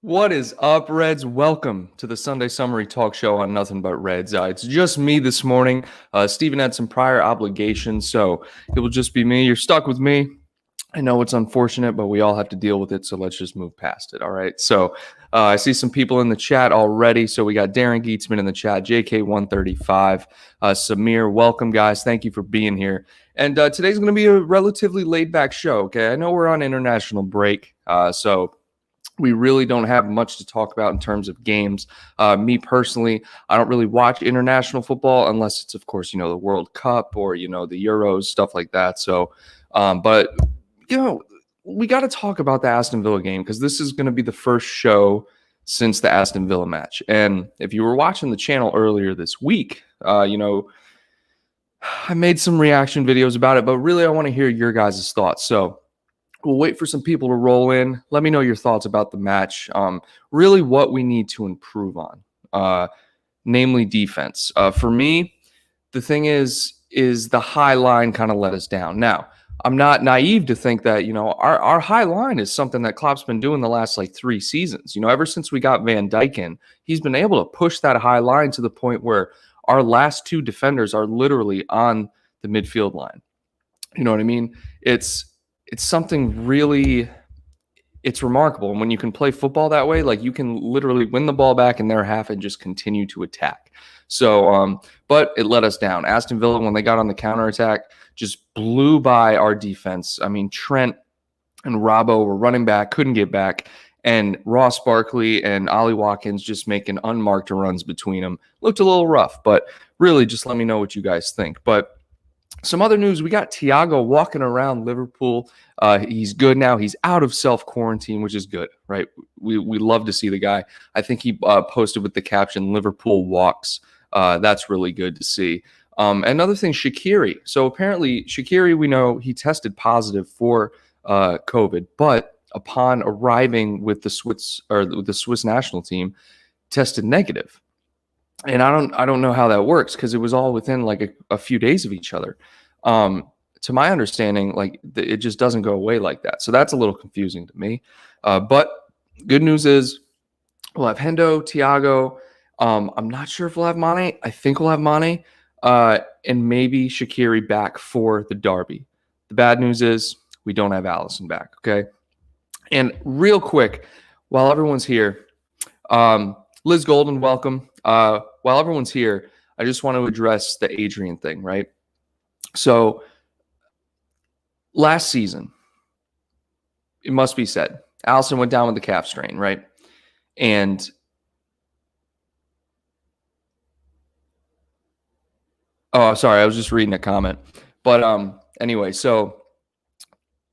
What is up, Reds? Welcome to the Sunday Summary Talk Show on Nothing But Reds. It's just me this morning. Steven had some prior obligations, so it will just be me. You're stuck with me. I know it's unfortunate, but we all have to deal with it, so let's just move past it, all right? So I see some people in the chat already. So we got Darren Geetsman in the chat, JK135, Samir, welcome, guys. Thank you for being here. And today's going to be a relatively laid-back show, okay? I know we're on international break, so we really don't have much to talk about in terms of games. Me personally, I don't really watch international football unless it's, of course, the World Cup or, the Euros, stuff like that. So, but, we got to talk about the Aston Villa game because this is going to be the first show since the Aston Villa match. And if you were watching the channel earlier this week, I made some reaction videos about it, but really I want to hear your guys' thoughts. So, we'll wait for some people to roll in. Let me know your thoughts about the match. Really what we need to improve on, namely defense. For me, the thing is the high line kind of let us down. Now, I'm not naive to think that, our high line is something that Klopp's been doing the last 3 seasons. Ever since we got Van Dijk in, he's been able to push that high line to the point where our last 2 defenders are literally on the midfield line. You know what I mean? It's something really, it's remarkable. And when you can play football that way, you can literally win the ball back in their half and just continue to attack. So, but it let us down. Aston Villa, when they got on the counterattack, just blew by our defense. I mean, Trent and Robbo were running back, couldn't get back. And Ross Barkley and Ollie Watkins just making unmarked runs between them. Looked a little rough, but really just let me know what you guys think. But some other news, we got Thiago walking around Liverpool. He's good now. He's out of self-quarantine, which is good, right? We love to see the guy. I think he posted with the caption, Liverpool walks. That's really good to see. Another thing, Shaqiri. So apparently Shaqiri, we know he tested positive for COVID, but upon arriving with the Swiss national team, tested negative. And I don't know how that works because it was all within a few days of each other. To my understanding, it just doesn't go away like that. So that's a little confusing to me. But good news is we'll have Hendo, Thiago. I'm not sure if we'll have Mane. I think we'll have Mane. And maybe Shaqiri back for the derby. The bad news is we don't have Alisson back, okay? And real quick, while everyone's here, Liz Golden, welcome. While everyone's here, I just want to address the Adrian thing, right? So last season, it must be said, Alisson went down with the calf strain, right? And oh, sorry, I was just reading a comment. But anyway, so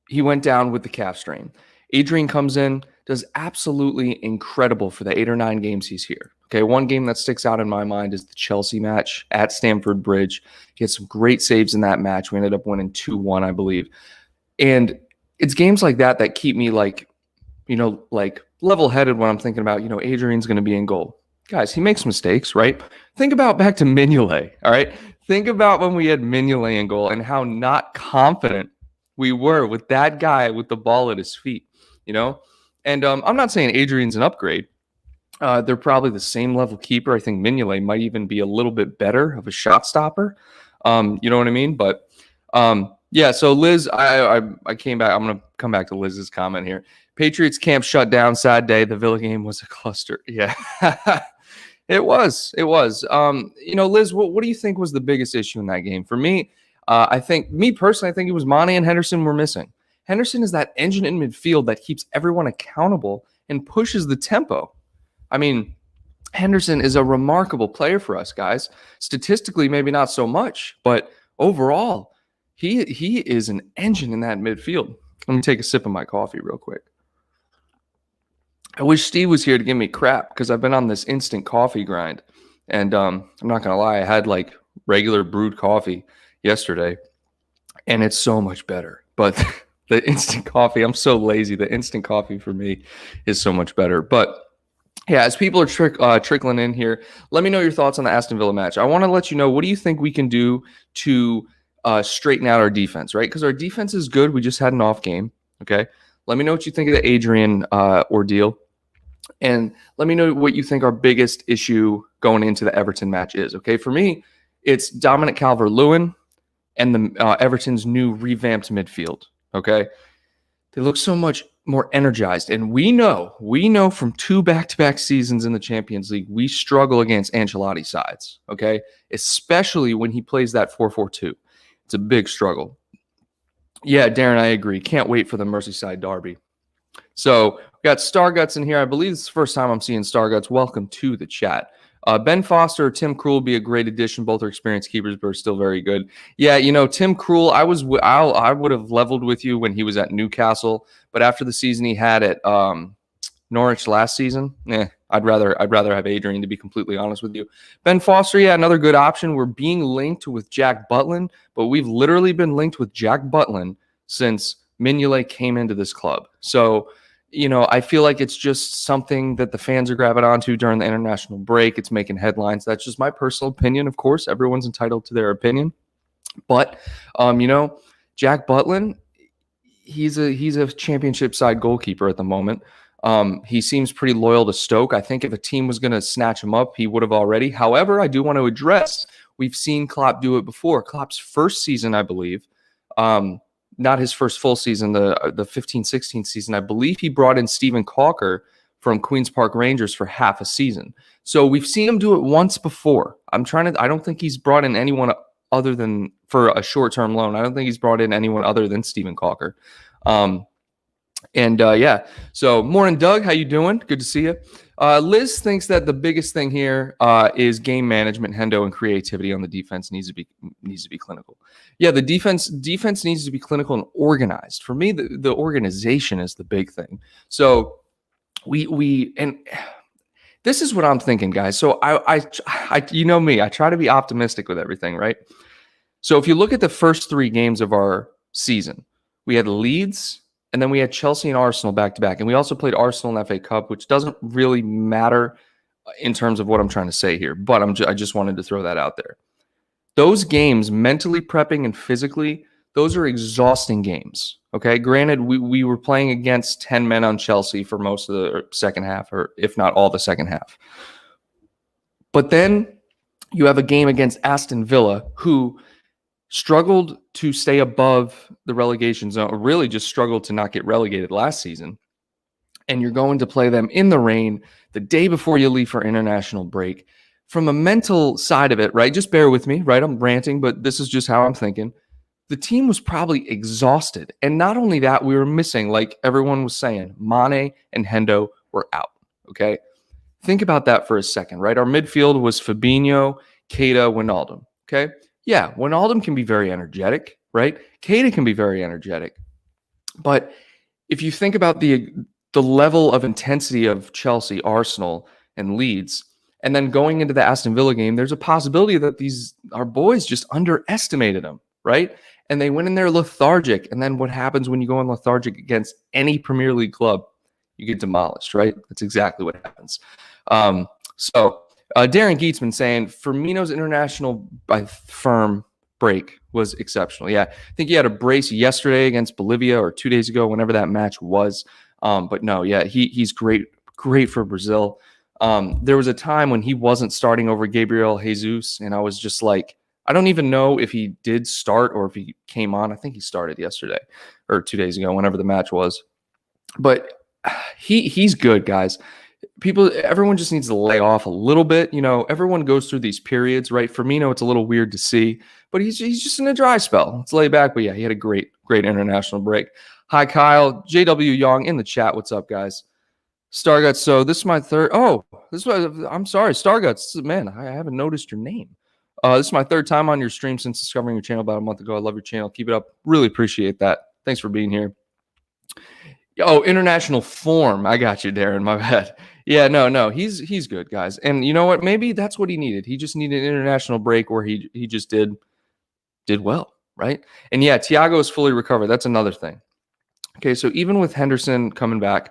he went down with the calf strain. Adrian comes in, does absolutely incredible for the 8 or 9 games he's here. Okay, one game that sticks out in my mind is the Chelsea match at Stamford Bridge. He had some great saves in that match. We ended up winning 2-1, I believe. And it's games like that that keep me level-headed when I'm thinking about, Adrian's going to be in goal. Guys, he makes mistakes, right? Think about back to Mignolet, all right? Think about when we had Mignolet in goal and how not confident we were with that guy with the ball at his feet, And I'm not saying Adrian's an upgrade. They're probably the same level keeper. I think Mignolet might even be a little bit better of a shot stopper. You know what I mean? But yeah, so Liz, I came back. I'm going to come back to Liz's comment here. Patriots camp shut down. Sad day. The Villa game was a cluster. Yeah, it was. Liz, what do you think was the biggest issue in that game? For me, I think it was Mane and Henderson were missing. Henderson is that engine in midfield that keeps everyone accountable and pushes the tempo. I mean, Henderson is a remarkable player for us, guys. Statistically, maybe not so much, but overall, he is an engine in that midfield. Let me take a sip of my coffee real quick. I wish Steve was here to give me crap because I've been on this instant coffee grind. And I'm not going to lie, I had regular brewed coffee yesterday, and it's so much better. But the instant coffee, I'm so lazy. The instant coffee for me is so much better. But yeah, as people are trickling in here, let me know your thoughts on the Aston Villa match. I want to let you know, what do you think we can do to straighten out our defense, right? Because our defense is good. We just had an off game, okay? Let me know what you think of the Adrian ordeal. And let me know what you think our biggest issue going into the Everton match is. Okay, for me, it's Dominic Calvert-Lewin and the Everton's new revamped midfield. Okay, they look so much more energized, and we know from 2 back-to-back seasons in the Champions League, we struggle against Ancelotti sides. Okay, especially when he plays that 4-4-2. It's a big struggle. Yeah, Darren, I agree. Can't wait for the Merseyside derby. So we got Starguts in here. I believe it's the first time I'm seeing Starguts. Welcome to the chat. Ben Foster or Tim Krul would be a great addition. Both are experienced keepers, but are still very good. Yeah, Tim Krul, I would have leveled with you when he was at Newcastle, but after the season he had at Norwich last season, I'd rather have Adrian, to be completely honest with you. Ben Foster, yeah, another good option. We're being linked with Jack Butland, but we've literally been linked with Jack Butland since Mignolet came into this club. So, I feel like it's just something that the fans are grabbing onto during the international break. It's making headlines. That's just my personal opinion. Of course, everyone's entitled to their opinion. But, Jack Butland, he's a championship side goalkeeper at the moment. He seems pretty loyal to Stoke. I think if a team was going to snatch him up, he would have already. However, I do want to address, we've seen Klopp do it before. Klopp's first season, I believe, not his first full season, the 15-16 season, I believe he brought in Stephen Calker from Queen's Park Rangers for half a season. So we've seen him do it once before. I don't think he's brought in anyone other than for a short-term loan. I don't think he's brought in anyone other than Stephen Calker. So morning, Doug. How you doing? Good to see you. Liz thinks that the biggest thing here is game management, Hendo, and creativity on the defense needs to be clinical. Yeah, the defense needs to be clinical and organized. For me, the organization is the big thing. So we and this is what I'm thinking, guys. So I you know me, I try to be optimistic with everything, right? So if you look at the first 3 games of our season, we had Leeds, and then we had Chelsea and Arsenal back-to-back. And we also played Arsenal in FA Cup, which doesn't really matter in terms of what I'm trying to say here. But I just wanted to throw that out there. Those games, mentally prepping and physically, those are exhausting games. Okay, granted, we were playing against 10 men on Chelsea for most of the second half, or if not all the second half. But then you have a game against Aston Villa, who struggled to stay above the relegation zone, or really just struggled to not get relegated last season. And you're going to play them in the rain the day before you leave for international break. From a mental side of it, right? Just bear with me, right? I'm ranting, but this is just how I'm thinking. The team was probably exhausted. And not only that, we were missing, like everyone was saying, Mane and Hendo were out, okay? Think about that for a second, right? Our midfield was Fabinho, Keita, Wijnaldum, okay? Yeah, Wijnaldum can be very energetic, right? Keita can be very energetic. But if you think about the level of intensity of Chelsea, Arsenal, and Leeds, and then going into the Aston Villa game, there's a possibility that our boys just underestimated them, right? And they went in there lethargic. And then what happens when you go in lethargic against any Premier League club? You get demolished, right? That's exactly what happens. Darren Geetsman saying Firmino's international firm break was exceptional. Yeah, I think he had a brace yesterday against Bolivia or 2 days ago, whenever that match was. But no, yeah, he's great for Brazil. There was a time when he wasn't starting over Gabriel Jesus, and I was just like, I don't even know if he did start or if he came on. I think he started yesterday or 2 days ago, whenever the match was. But he's good, guys. Everyone just needs to lay off a little bit. Everyone goes through these periods, right? Firmino, it's a little weird to see, but he's just in a dry spell. Let's lay back. But yeah, he had a great international break. Hi, Kyle. JW Young in the chat. What's up, guys? Starguts. So this is my third. Oh, I'm sorry, Starguts. Man, I haven't noticed your name. This is my third time on your stream since discovering your channel about a month ago. I love your channel. Keep it up. Really appreciate that. Thanks for being here. Oh, international form. I got you, Darren. My bad. Yeah, no. He's good, guys. And you know what? Maybe that's what he needed. He just needed an international break where he just did well, right? And yeah, Thiago is fully recovered. That's another thing. Okay, so even with Henderson coming back,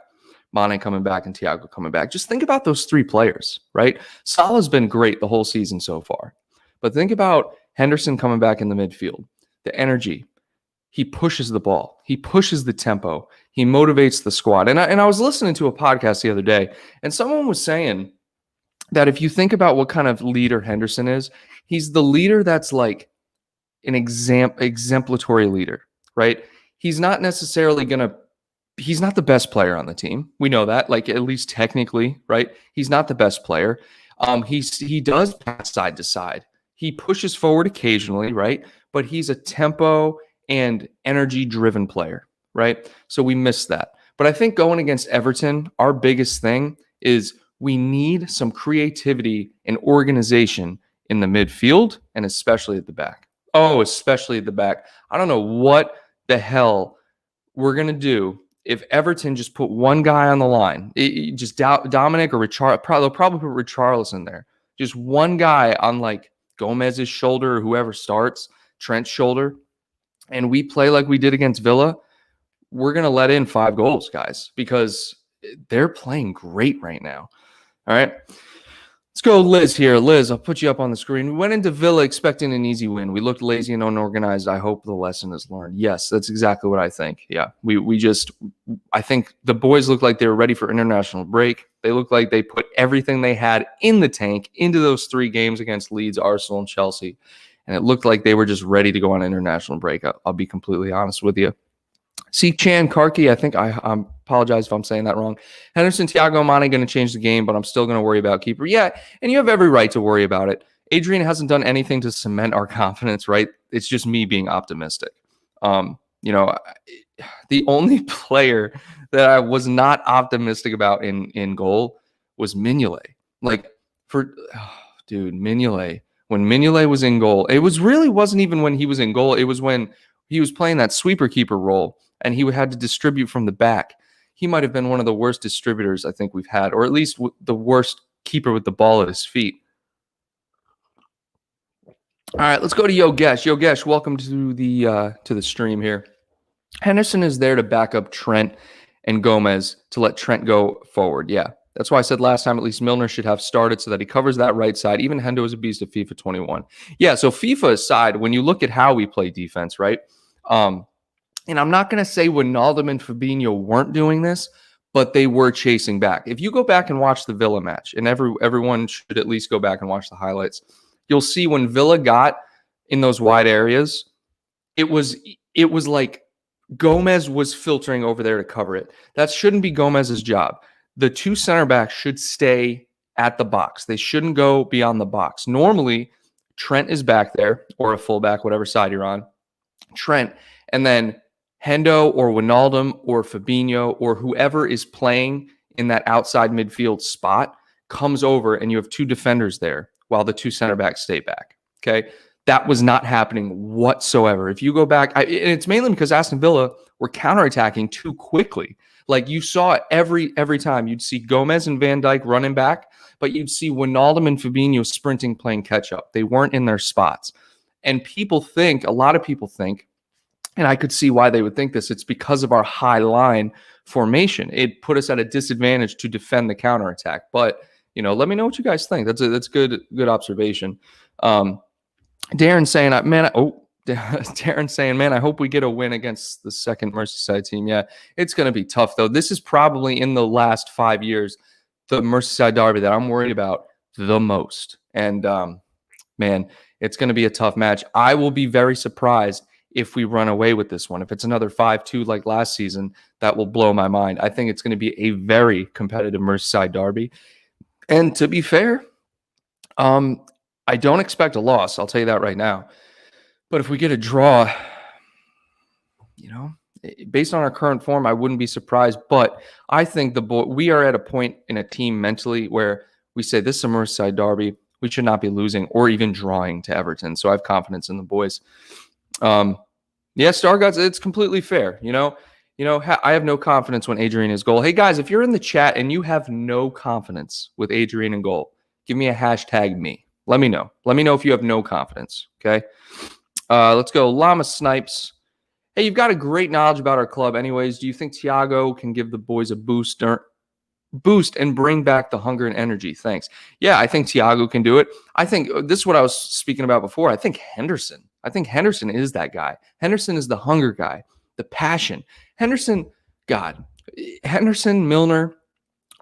Mane coming back, and Thiago coming back, just think about those 3 players, right? Salah's been great the whole season so far. But think about Henderson coming back in the midfield, the energy. he pushes the ball. He pushes the tempo. He motivates the squad. And I was listening to a podcast the other day, and someone was saying that if you think about what kind of leader Henderson is, he's the leader that's like an exemplatory leader, right? He's not necessarily he's not the best player on the team. We know that, like at least technically, right? He's not the best player. He does pass side to side. He pushes forward occasionally, right? But he's a tempo and energy driven player, right? So we miss that. But I think going against Everton, our biggest thing is we need some creativity and organization in the midfield and especially at the back. Oh, especially at the back. I don't know what the hell we're going to do if Everton just put one guy on the line. Just Dominic or Richard. They'll probably put Richarlison there. Just one guy on like Gomez's shoulder or whoever starts, Trent's shoulder. And we play like we did against Villa. We're going to let in 5 goals, guys, because they're playing great right now. All right. Let's go Liz here. Liz, I'll put you up on the screen. We went into Villa expecting an easy win. We looked lazy and unorganized. I hope the lesson is learned. Yes, that's exactly what I think. Yeah, I think the boys looked like they were ready for international break. They looked like they put everything they had in the tank into those 3 games against Leeds, Arsenal, and Chelsea. And it looked like they were just ready to go on international break. I'll be completely honest with you. See Chan Karki, I think I apologize if I'm saying that wrong. Henderson, Thiago Mane going to change the game, but I'm still going to worry about keeper. Yeah, and you have every right to worry about it. Adrian hasn't done anything to cement our confidence, right? It's just me being optimistic. The only player that I was not optimistic about in goal was Mignolet. Mignolet. When Mignolet was in goal, wasn't even when he was in goal. It was when he was playing that sweeper keeper role and he had to distribute from the back. He might have been one of the worst distributors I think we've had, or at least the worst keeper with the ball at his feet. All right, let's go to Yogesh. Yogesh, welcome to the stream here. Henderson is there to back up Trent and Gomez to let Trent go forward. Yeah, that's why I said last time at least Milner should have started so that he covers that right side. Even Hendo is a beast at FIFA 21. Yeah, so FIFA aside, when you look at how we play defense, right? And I'm not going to say Wijnaldum and Fabinho weren't doing this, but they were chasing back. If you go back and watch the Villa match, and everyone should at least go back and watch the highlights, you'll see when Villa got in those wide areas, it was like Gomez was filtering over there to cover it. That shouldn't be Gomez's job. The 2 center backs should stay at the box. They shouldn't go beyond the box. Normally, Trent is back there, or a fullback, whatever side you're on. Trent, and then Hendo or Wijnaldum or Fabinho or whoever is playing in that outside midfield spot comes over and you have 2 defenders there while the 2 center backs stay back. Okay. That was not happening whatsoever. If you go back, and it's mainly because Aston Villa were counterattacking too quickly. Like you saw every time you'd see Gomez and Van Dijk running back, but you'd see Wijnaldum and Fabinho sprinting, playing catch up. They weren't in their spots. And a lot of people think, and I could see why they would think this, it's because of our high line formation. It put us at a disadvantage to defend the counterattack. But, let me know what you guys think. That's good observation. Darren saying, man, I hope we get a win against the second Merseyside team. Yeah, it's going to be tough, though. This is probably in the last 5 years, the Merseyside derby that I'm worried about the most. And, man, it's going to be a tough match. I will be very surprised if we run away with this one. If it's another 5-2 like last season, that will blow my mind. I think it's going to be a very competitive Merseyside derby. And to be fair, I don't expect a loss. I'll tell you that right now. But if we get a draw, based on our current form, I wouldn't be surprised. But I think we are at a point in a team mentally where we say this is a Merseyside derby. We should not be losing or even drawing to Everton. So I have confidence in the boys. Stargods, it's completely fair. I have no confidence when Adrian is goal. Hey guys, if you're in the chat and you have no confidence with Adrian in goal, give me a hashtag me. Let me know. Let me know if you have no confidence. Okay. Let's go. Llama Snipes. Hey, you've got a great knowledge about our club. Anyways, do you think Thiago can give the boys a boost and bring back the hunger and energy? Thanks. Yeah, I think Thiago can do it. I think this is what I was speaking about before. I think Henderson I think Henderson is that guy. Henderson is the hunger guy, the passion. Henderson, Milner,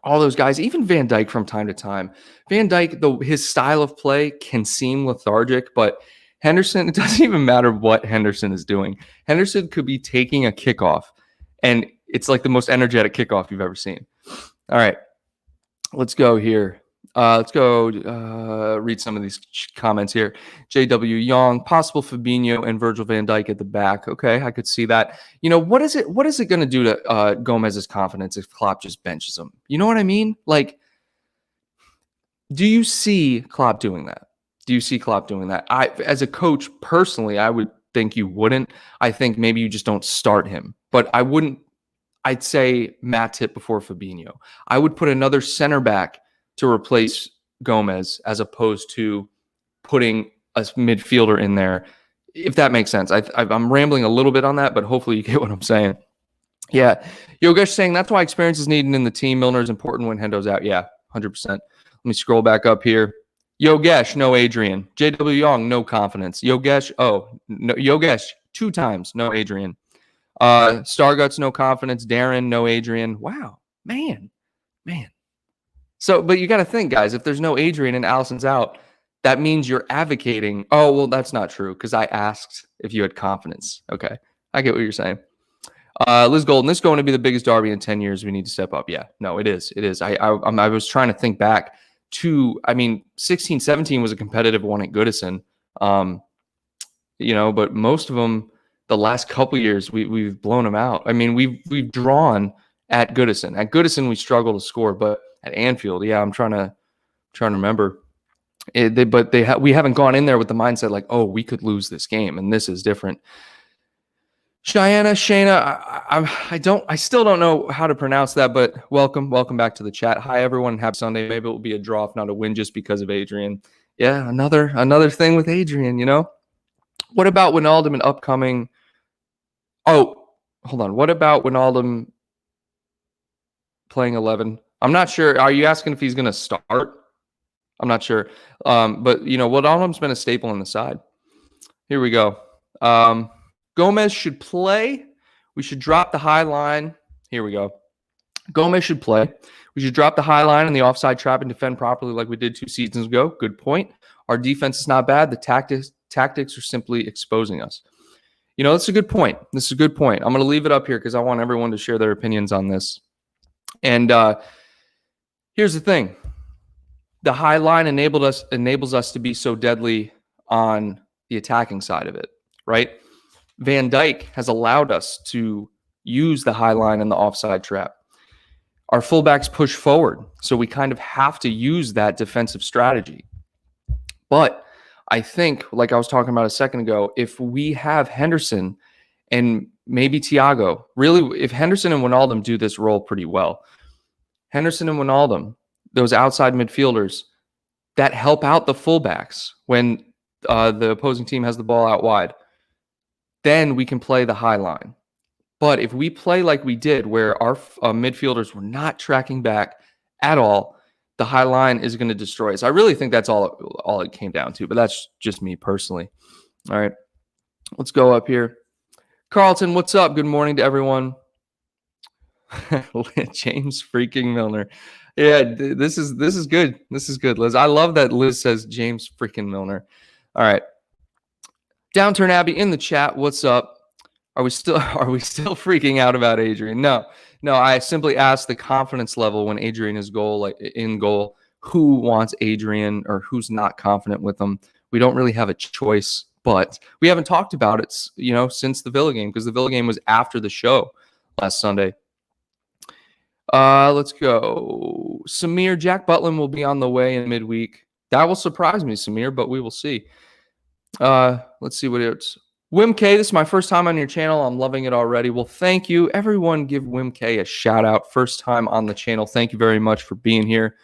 all those guys, even Van Dijk from time to time. Van Dijk, his style of play can seem lethargic, but Henderson, it doesn't even matter what Henderson is doing. Henderson could be taking a kickoff, and it's like the most energetic kickoff you've ever seen. All right, let's go here. Let's go read some of these comments here. J.W. Young, possible Fabinho and Virgil van Dijk at the back. Okay, I could see that. What is it going to do to Gomez's confidence if Klopp just benches him? You know what I mean? Like, do you see Klopp doing that? As a coach, personally, I would think you wouldn't. I think maybe you just don't start him. But I wouldn't. I'd say Matip before Fabinho. I would put another center back to replace Gomez as opposed to putting a midfielder in there, if that makes sense. I'm rambling a little bit on that, but hopefully you get what I'm saying. Yeah. Yogesh saying that's why experience is needed in the team. Milner is important when Hendo's out. Yeah, 100%. Let me scroll back up here. Yogesh, no Adrian. JW Young, no confidence. Yogesh, no, Yogesh, 2 times, no Adrian. Starguts, no confidence. Darren, no Adrian. Wow, man. So, but you got to think, guys, if there's no Adrian and Alisson's out, that means you're advocating. Oh, well, that's not true because I asked if you had confidence. Okay, I get what you're saying. Liz Golden, this is going to be the biggest derby in 10 years. We need to step up. Yeah, no, it is. I was trying to think back to, 16, 17 was a competitive one at Goodison. But most of them, the last couple years, we've blown them out. We've drawn at Goodison. At Goodison, we struggle to score, but at Anfield, yeah, I'm trying to remember. We haven't gone in there with the mindset like, oh, we could lose this game, and this is different. Shayna, I still don't know how to pronounce that, but welcome back to the chat. Hi everyone, happy Sunday. Maybe it will be a draw, if not a win, just because of Adrian. Yeah, another thing with Adrian. What about Wijnaldum and upcoming? Oh, hold on. What about Wijnaldum playing 11? I'm not sure. Are you asking if he's going to start? I'm not sure. But Wijnaldum's been a staple on the side. Here we go. Gomez should play. We should drop the high line. Here we go. Gomez should play. We should drop the high line in the offside trap and defend properly like we did 2 seasons ago. Good point. Our defense is not bad. The tactics are simply exposing us. That's a good point. I'm going to leave it up here because I want everyone to share their opinions on this. And here's the thing. The high line enables us to be so deadly on the attacking side of it, right? Van Dijk has allowed us to use the high line and the offside trap. Our fullbacks push forward, so we kind of have to use that defensive strategy. But I think, like I was talking about a second ago, if we have Henderson and maybe Thiago, really, if Henderson and Wijnaldum do this role pretty well, Henderson and Wijnaldum, those outside midfielders that help out the fullbacks when the opposing team has the ball out wide, then we can play the high line. But if we play like we did, where our midfielders were not tracking back at all, the high line is going to destroy us. I really think that's all it came down to, but that's just me personally. All right, let's go up here. Carlton, what's up? Good morning to everyone. James freaking Milner. Yeah, this is good. This is good, Liz. I love that Liz says James freaking Milner. All right. Downturn Abbey in the chat. What's up? Are we still freaking out about Adrian? No. I simply asked the confidence level when Adrian is in goal. Who wants Adrian or who's not confident with him? We don't really have a choice, but we haven't talked about it, since the Villa game, because the Villa game was after the show last Sunday. Let's go. Samir, Jack Butland will be on the way in midweek. That will surprise me, Samir, but we will see. Let's see what it's. Wim K, this is my first time on your channel. I'm loving it already. Well, thank you. Everyone give Wim K a shout out. First time on the channel. Thank you very much for being here.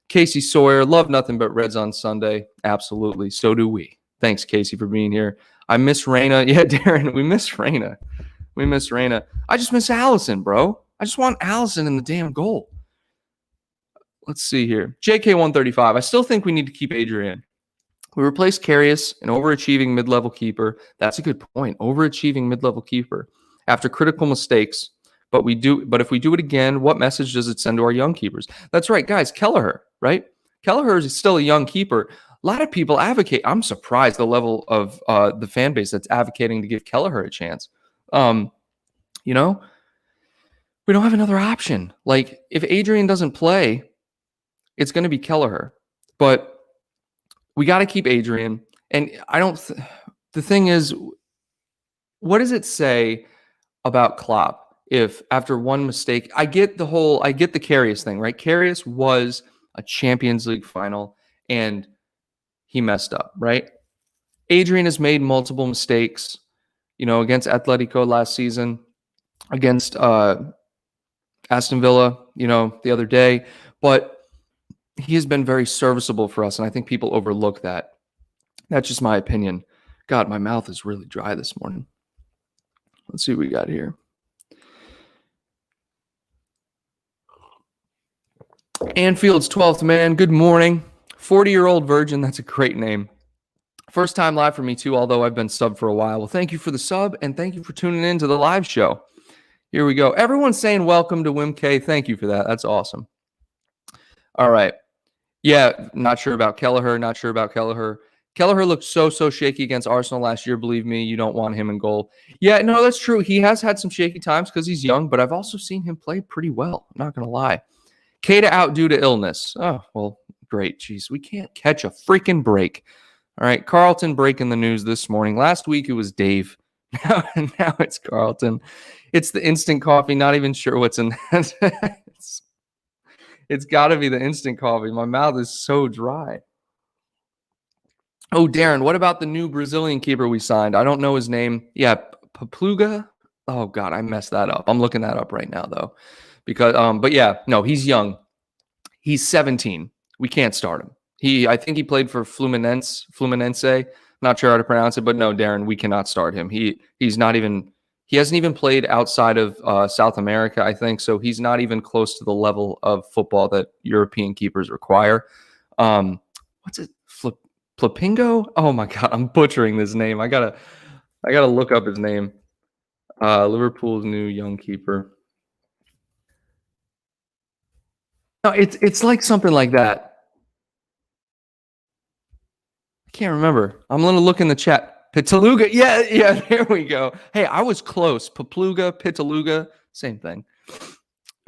Casey Sawyer, love nothing but Reds on Sunday. Absolutely. So do we. Thanks, Casey, for being here. I miss Reyna. Yeah, Darren, we miss Reyna. I just miss Alisson, bro. I just want Alisson in the damn goal. Let's see here. JK135. I still think we need to keep Adrian. We replaced Karius, an overachieving mid-level keeper. That's a good point. Overachieving mid-level keeper after critical mistakes. But if we do it again, what message does it send to our young keepers? That's right, guys. Kelleher, right? Kelleher is still a young keeper. A lot of people advocate. I'm surprised the level of the fan base that's advocating to give Kelleher a chance. You know, we don't have another option. Like, if Adrian doesn't play, it's going to be Kelleher. But we got to keep Adrian. And the thing is, what does it say about Klopp if after one mistake, I get the Karius thing, right? Karius was a Champions League final and he messed up, right? Adrian has made multiple mistakes, against Atletico last season, against Aston Villa, the other day, but he has been very serviceable for us, and I think people overlook that. That's just my opinion. God, my mouth is really dry this morning. Let's see what we got here. Anfield's 12th man, good morning. 40-year-old virgin, that's a great name. First time live for me too, although I've been subbed for a while. Well, thank you for the sub, and thank you for tuning in to the live show. Here we go. Everyone's saying welcome to WimK. Thank you for that. That's awesome. All right. Yeah, not sure about Kelleher. Kelleher looked so shaky against Arsenal last year. Believe me, you don't want him in goal. Yeah, no, that's true. He has had some shaky times because he's young, but I've also seen him play pretty well. I'm not going to lie. Keita out due to illness. Oh, well, great. Jeez, we can't catch a freaking break. All right, Carlton breaking the news this morning. Last week it was Dave. Now it's Carlton. It's the instant coffee. Not even sure what's in that. It's got to be the instant coffee. My mouth is so dry. Oh, Darren, what about the new Brazilian keeper we signed? I don't know his name. Yeah, Papluga. Oh, God, I messed that up. I'm looking that up right now, though. But yeah, no, he's young. He's 17. We can't start him. I think he played for Fluminense. Not sure how to pronounce it, but no, Darren, we cannot start him. He hasn't even played outside of South America, I think, so he's not even close to the level of football that European keepers require. What's it? Flapingo? Oh my God, I'm butchering this name. I gotta look up his name. Liverpool's new young keeper. No, it's like something like that. I can't remember. I'm gonna look in the chat. Pitaluga. Yeah, there we go. Hey, I was close. Papluga, Pitaluga, same thing.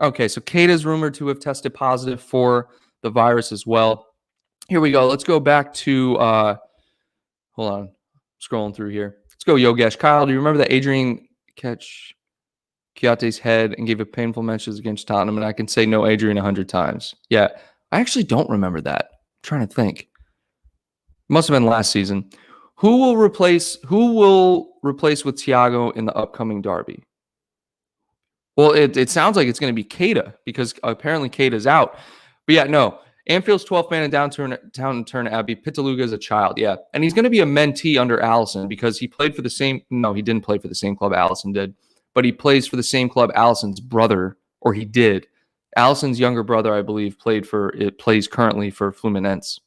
Okay, so Keita is rumored to have tested positive for the virus as well. Here we go. Let's go back to hold on. Scrolling through here. Let's go, Yogesh. Kyle, do you remember that Adrian catch Kiate's head and gave a painful message against Tottenham? And I can say no Adrian 100 times. Yeah, I actually don't remember that. I'm trying to think. Must have been last season. Who will replace with Thiago in the upcoming derby? Well, it sounds like it's going to be Keita because apparently Keita's out. But yeah, no. Anfield's 12th man in Downton Abbey. Pitaluga is a child, yeah. And he's going to be a mentee under Allison because he played for the same... No, he didn't play for the same club Allison did. But he plays for the same club Allison's brother, or he did. Allison's younger brother, I believe, plays currently for Fluminense.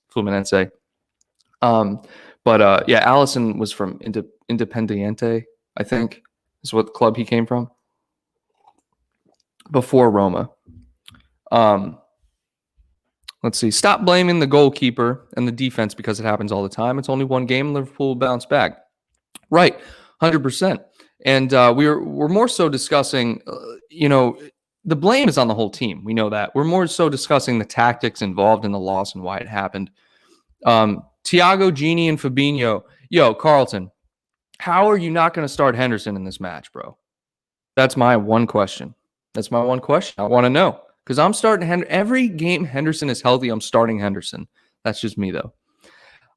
Yeah, Allison was from Independiente, I think, is what club he came from before Roma. Let's see. Stop blaming the goalkeeper and the defense because it happens all the time. It's only one game. Liverpool will bounce back. Right, 100%. And we're more so discussing, the blame is on the whole team. We know that. We're more so discussing the tactics involved in the loss and why it happened. Thiago, Gini, and Fabinho. Yo, Carlton, how are you not going to start Henderson in this match, bro? That's my one question. I want to know. Because I'm starting every game Henderson is healthy, I'm starting Henderson. That's just me, though.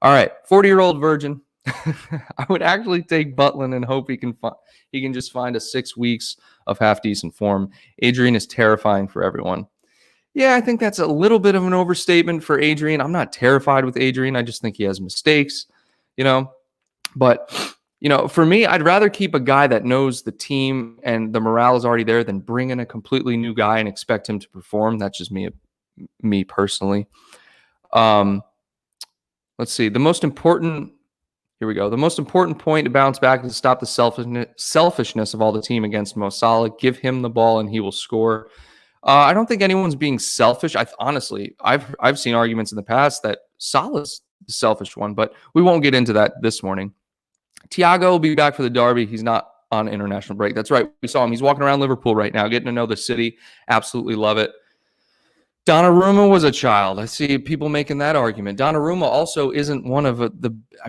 All right, 40-year-old virgin. I would actually take Butland and hope he can just find a 6 weeks of half-decent form. Adrian is terrifying for everyone. Yeah, I think that's a little bit of an overstatement for Adrian. I'm not terrified with Adrian. I just think he has mistakes, But, for me, I'd rather keep a guy that knows the team and the morale is already there than bring in a completely new guy and expect him to perform. That's just me personally. Let's Let's see. The most important Here we go. The most important point to bounce back is to stop the selfishness of all the team against Mo Salah. Give him the ball and he will score. I don't think anyone's being selfish. Honestly, I've seen arguments in the past that Salah's the selfish one, but we won't get into that this morning. Thiago will be back for the derby. He's not on international break. That's right. We saw him. He's walking around Liverpool right now, getting to know the city. Absolutely love it. Donnarumma was a child. I see people making that argument. Donnarumma also isn't one of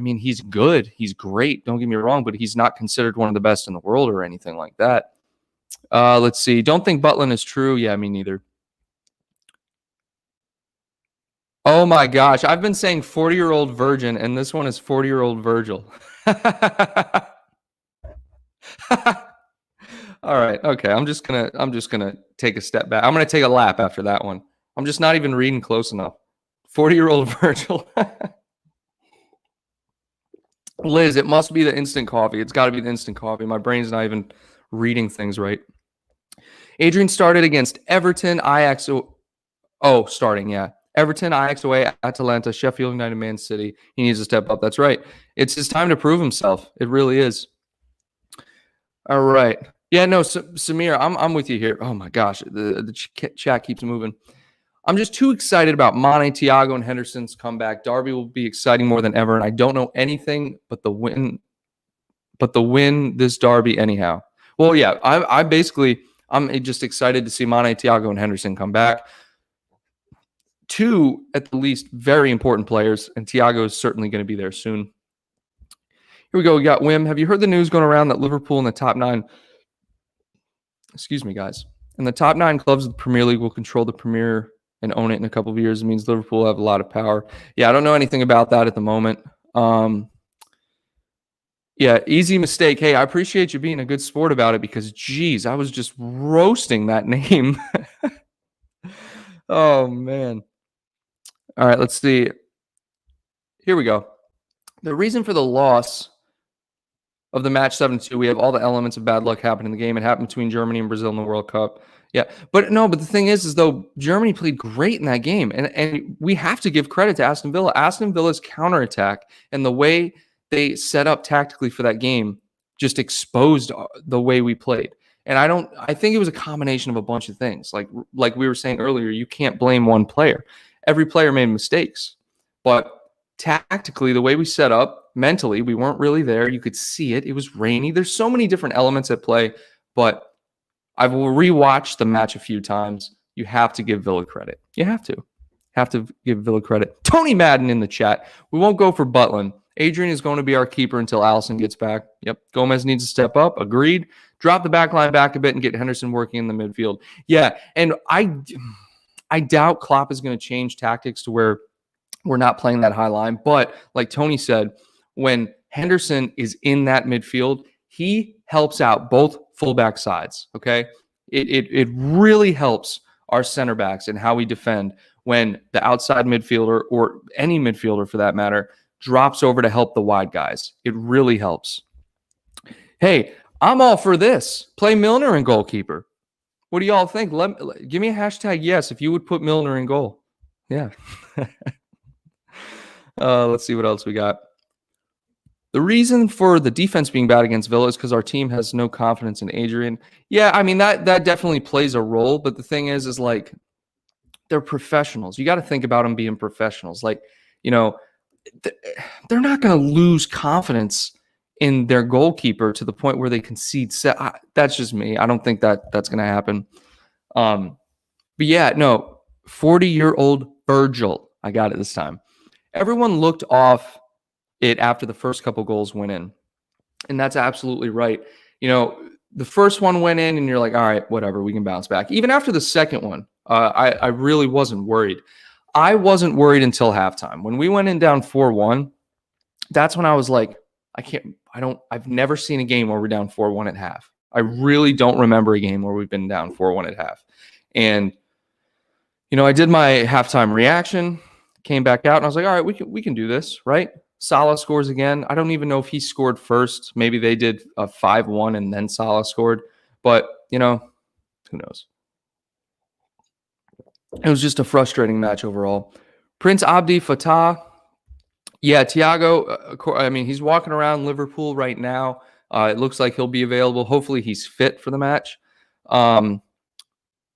he's good. He's great. Don't get me wrong, but he's not considered one of the best in the world or anything like that. Let's see. Don't think Butland is true. Yeah, me neither. Oh my gosh. I've been saying 40-year-old virgin, and this one is 40-year-old Virgil. All right. Okay. I'm just gonna take a step back. I'm gonna take a lap after that one. I'm just not even reading close enough. 40-year-old Virgil. Liz, it must be the instant coffee. It's got to be the instant coffee. My brain's not even reading things right. Adrian started against Everton, Ajax. Starting, yeah. Everton, Ajax away, Atalanta, Sheffield United, Man City. He needs to step up. That's right. It's his time to prove himself. It really is. All right. Yeah, no, Samir, I'm with you here. Oh my gosh, the chat keeps moving. I'm just too excited about Mane, Thiago, and Henderson's comeback. Derby will be exciting more than ever, and I don't know anything but the win this derby anyhow. Well, yeah, I'm just excited to see Mane, Thiago, and Henderson come back. Two, at the least, very important players, and Thiago is certainly going to be there soon. Here we go. We got Wim. Have you heard the news going around that Liverpool in the top 9? Excuse me, guys. And the top 9 clubs of the Premier League will control the Premier and own it in a couple of years. It means Liverpool will have a lot of power. Yeah, I don't know anything about that at the moment. Yeah, easy mistake. Hey, I appreciate you being a good sport about it because, geez, I was just roasting that name. Oh, man. All right, let's see. Here we go. The reason for the loss of the match 7-2, we have all the elements of bad luck happen in the game. It happened between Germany and Brazil in the World Cup. Yeah, but the thing is though, Germany played great in that game, and we have to give credit to Aston Villa. Aston Villa's counterattack and the way they set up tactically for that game just exposed the way we played. And I think it was a combination of a bunch of things. Like we were saying earlier, you can't blame one player. Every player made mistakes, but tactically, the way we set up, mentally, we weren't really there. You could see it. It was rainy. There's so many different elements at play, but I've rewatched the match a few times. You have to give Villa credit. You have to give Villa credit. Tony Madden in the chat. We won't go for Butland. Adrian is going to be our keeper until Alisson gets back. Yep. Gomez needs to step up. Agreed. Drop the back line back a bit and get Henderson working in the midfield. Yeah, and I doubt Klopp is going to change tactics to where we're not playing that high line. But like Tony said, when Henderson is in that midfield, he helps out both fullback sides, okay? It really helps our center backs and how we defend when the outside midfielder, or any midfielder for that matter, drops over to help the wide guys. It really helps. Hey, I'm all for this. Play Milner in goalkeeper. What do y'all think? Give me a hashtag yes if you would put Milner in goal. Yeah. Let's see what else we got. The reason for the defense being bad against Villa is because our team has no confidence in Adrian. Yeah, I mean, that definitely plays a role. But the thing is like, they're professionals. You got to think about them being professionals. Like, they're not going to lose confidence in their goalkeeper to the point where they concede set. That's just me. I don't think that's going to happen. But yeah, no, 40-year-old Virgil. I got it this time. Everyone looked off it after the first couple goals went in. And that's absolutely right. The first one went in and you're like, all right, whatever, we can bounce back. Even after the second one, I really wasn't worried. I wasn't worried until halftime. When we went in down 4-1, that's when I was like, I've never seen a game where we're down 4-1 at half. I really don't remember a game where we've been down 4-1 at half. And, I did my halftime reaction, came back out, and I was like, all right, we can do this, right? Salah scores again. I don't even know if he scored first. Maybe they did a 5-1 and then Salah scored. But, who knows? It was just a frustrating match overall. Prince Abdi Fatah, Yeah, Thiago, I mean, he's walking around Liverpool right now. It looks like he'll be available. Hopefully, he's fit for the match. Um,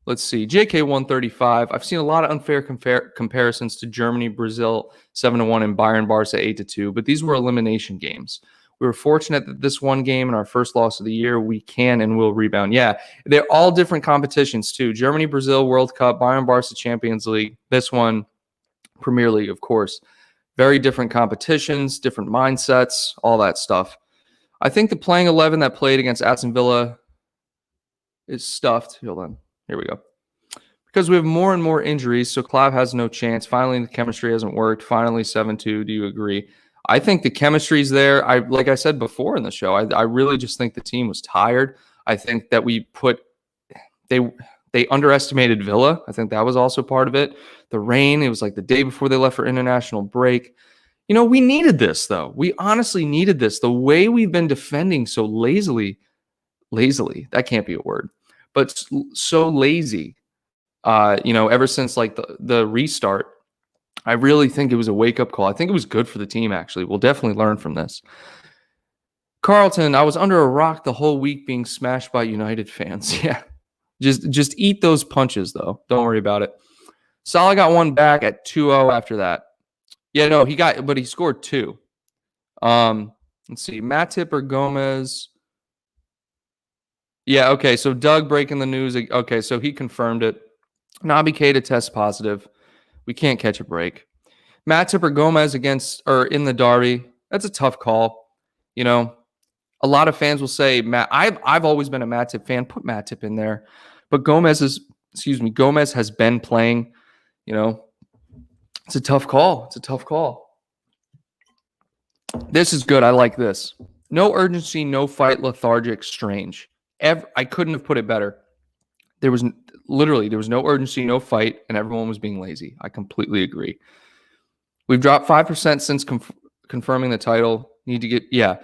let's see. JK 135. I've seen a lot of unfair comparisons to Germany, Brazil 7-1, and Bayern Barca 8-2, but these were elimination games. We were fortunate that this one game in our first loss of the year, we can and will rebound. Yeah, they're all different competitions too. Germany, Brazil, World Cup, Bayern Barca, Champions League. This one, Premier League, of course. Very different competitions, different mindsets, all that stuff. I think the playing 11 that played against Aston Villa is stuffed. Hold on. Here we go. Because we have more and more injuries, so Klopp has no chance. Finally, the chemistry hasn't worked. Finally, 7-2. Do you agree? I think the chemistry's there. Like I said before in the show, I really just think the team was tired. I think that they underestimated Villa. I think that was also part of it. The rain, it was like the day before they left for international break. We needed this, though. We honestly needed this. The way we've been defending so lazily, that can't be a word, but so lazy, ever since like the restart, I really think it was a wake-up call. I think it was good for the team, actually. We'll definitely learn from this. Carlton, I was under a rock the whole week being smashed by United fans. Yeah. Just eat those punches, though. Don't worry about it. Salah got one back at 2-0 after that. Yeah, no, but he scored 2. Let's see. Matip or Gomez. Yeah, okay. So Doug breaking the news. Okay, so he confirmed it. Naby Keita test positive. We can't catch a break. Matip or Gomez in the derby. That's a tough call. A lot of fans will say I've always been a Matip fan. Put Matip in there. But Gomez has been playing, it's a tough call. This is good. I like this. No urgency, no fight, lethargic, strange. I couldn't have put it better. There was no urgency, no fight, and everyone was being lazy. I completely agree. We've dropped 5% since confirming the title. Need to get yeah.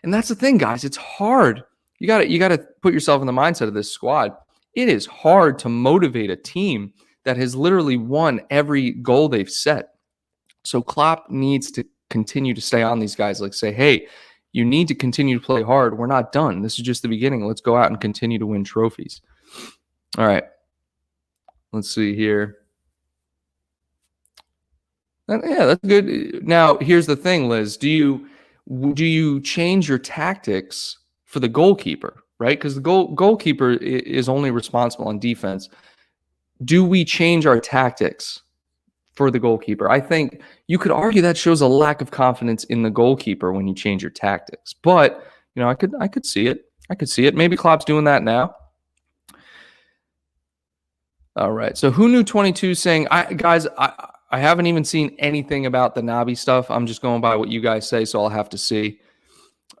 And that's the thing, guys. It's hard. You got to put yourself in the mindset of this squad. It is hard to motivate a team that has literally won every goal they've set. So Klopp needs to continue to stay on these guys, like say, hey, you need to continue to play hard. We're not done. This is just the beginning. Let's go out and continue to win trophies. All right. Let's see here. Yeah, that's good. Now, here's the thing, Liz. Do you change your tactics for the goalkeeper, right? Because the goalkeeper is only responsible on defense. Do we change our tactics for the goalkeeper? I think you could argue that shows a lack of confidence in the goalkeeper when you change your tactics. But, I could see it. Maybe Klopp's doing that now. All right. So who knew 22 saying, I haven't even seen anything about the Naby stuff. I'm just going by what you guys say, so I'll have to see.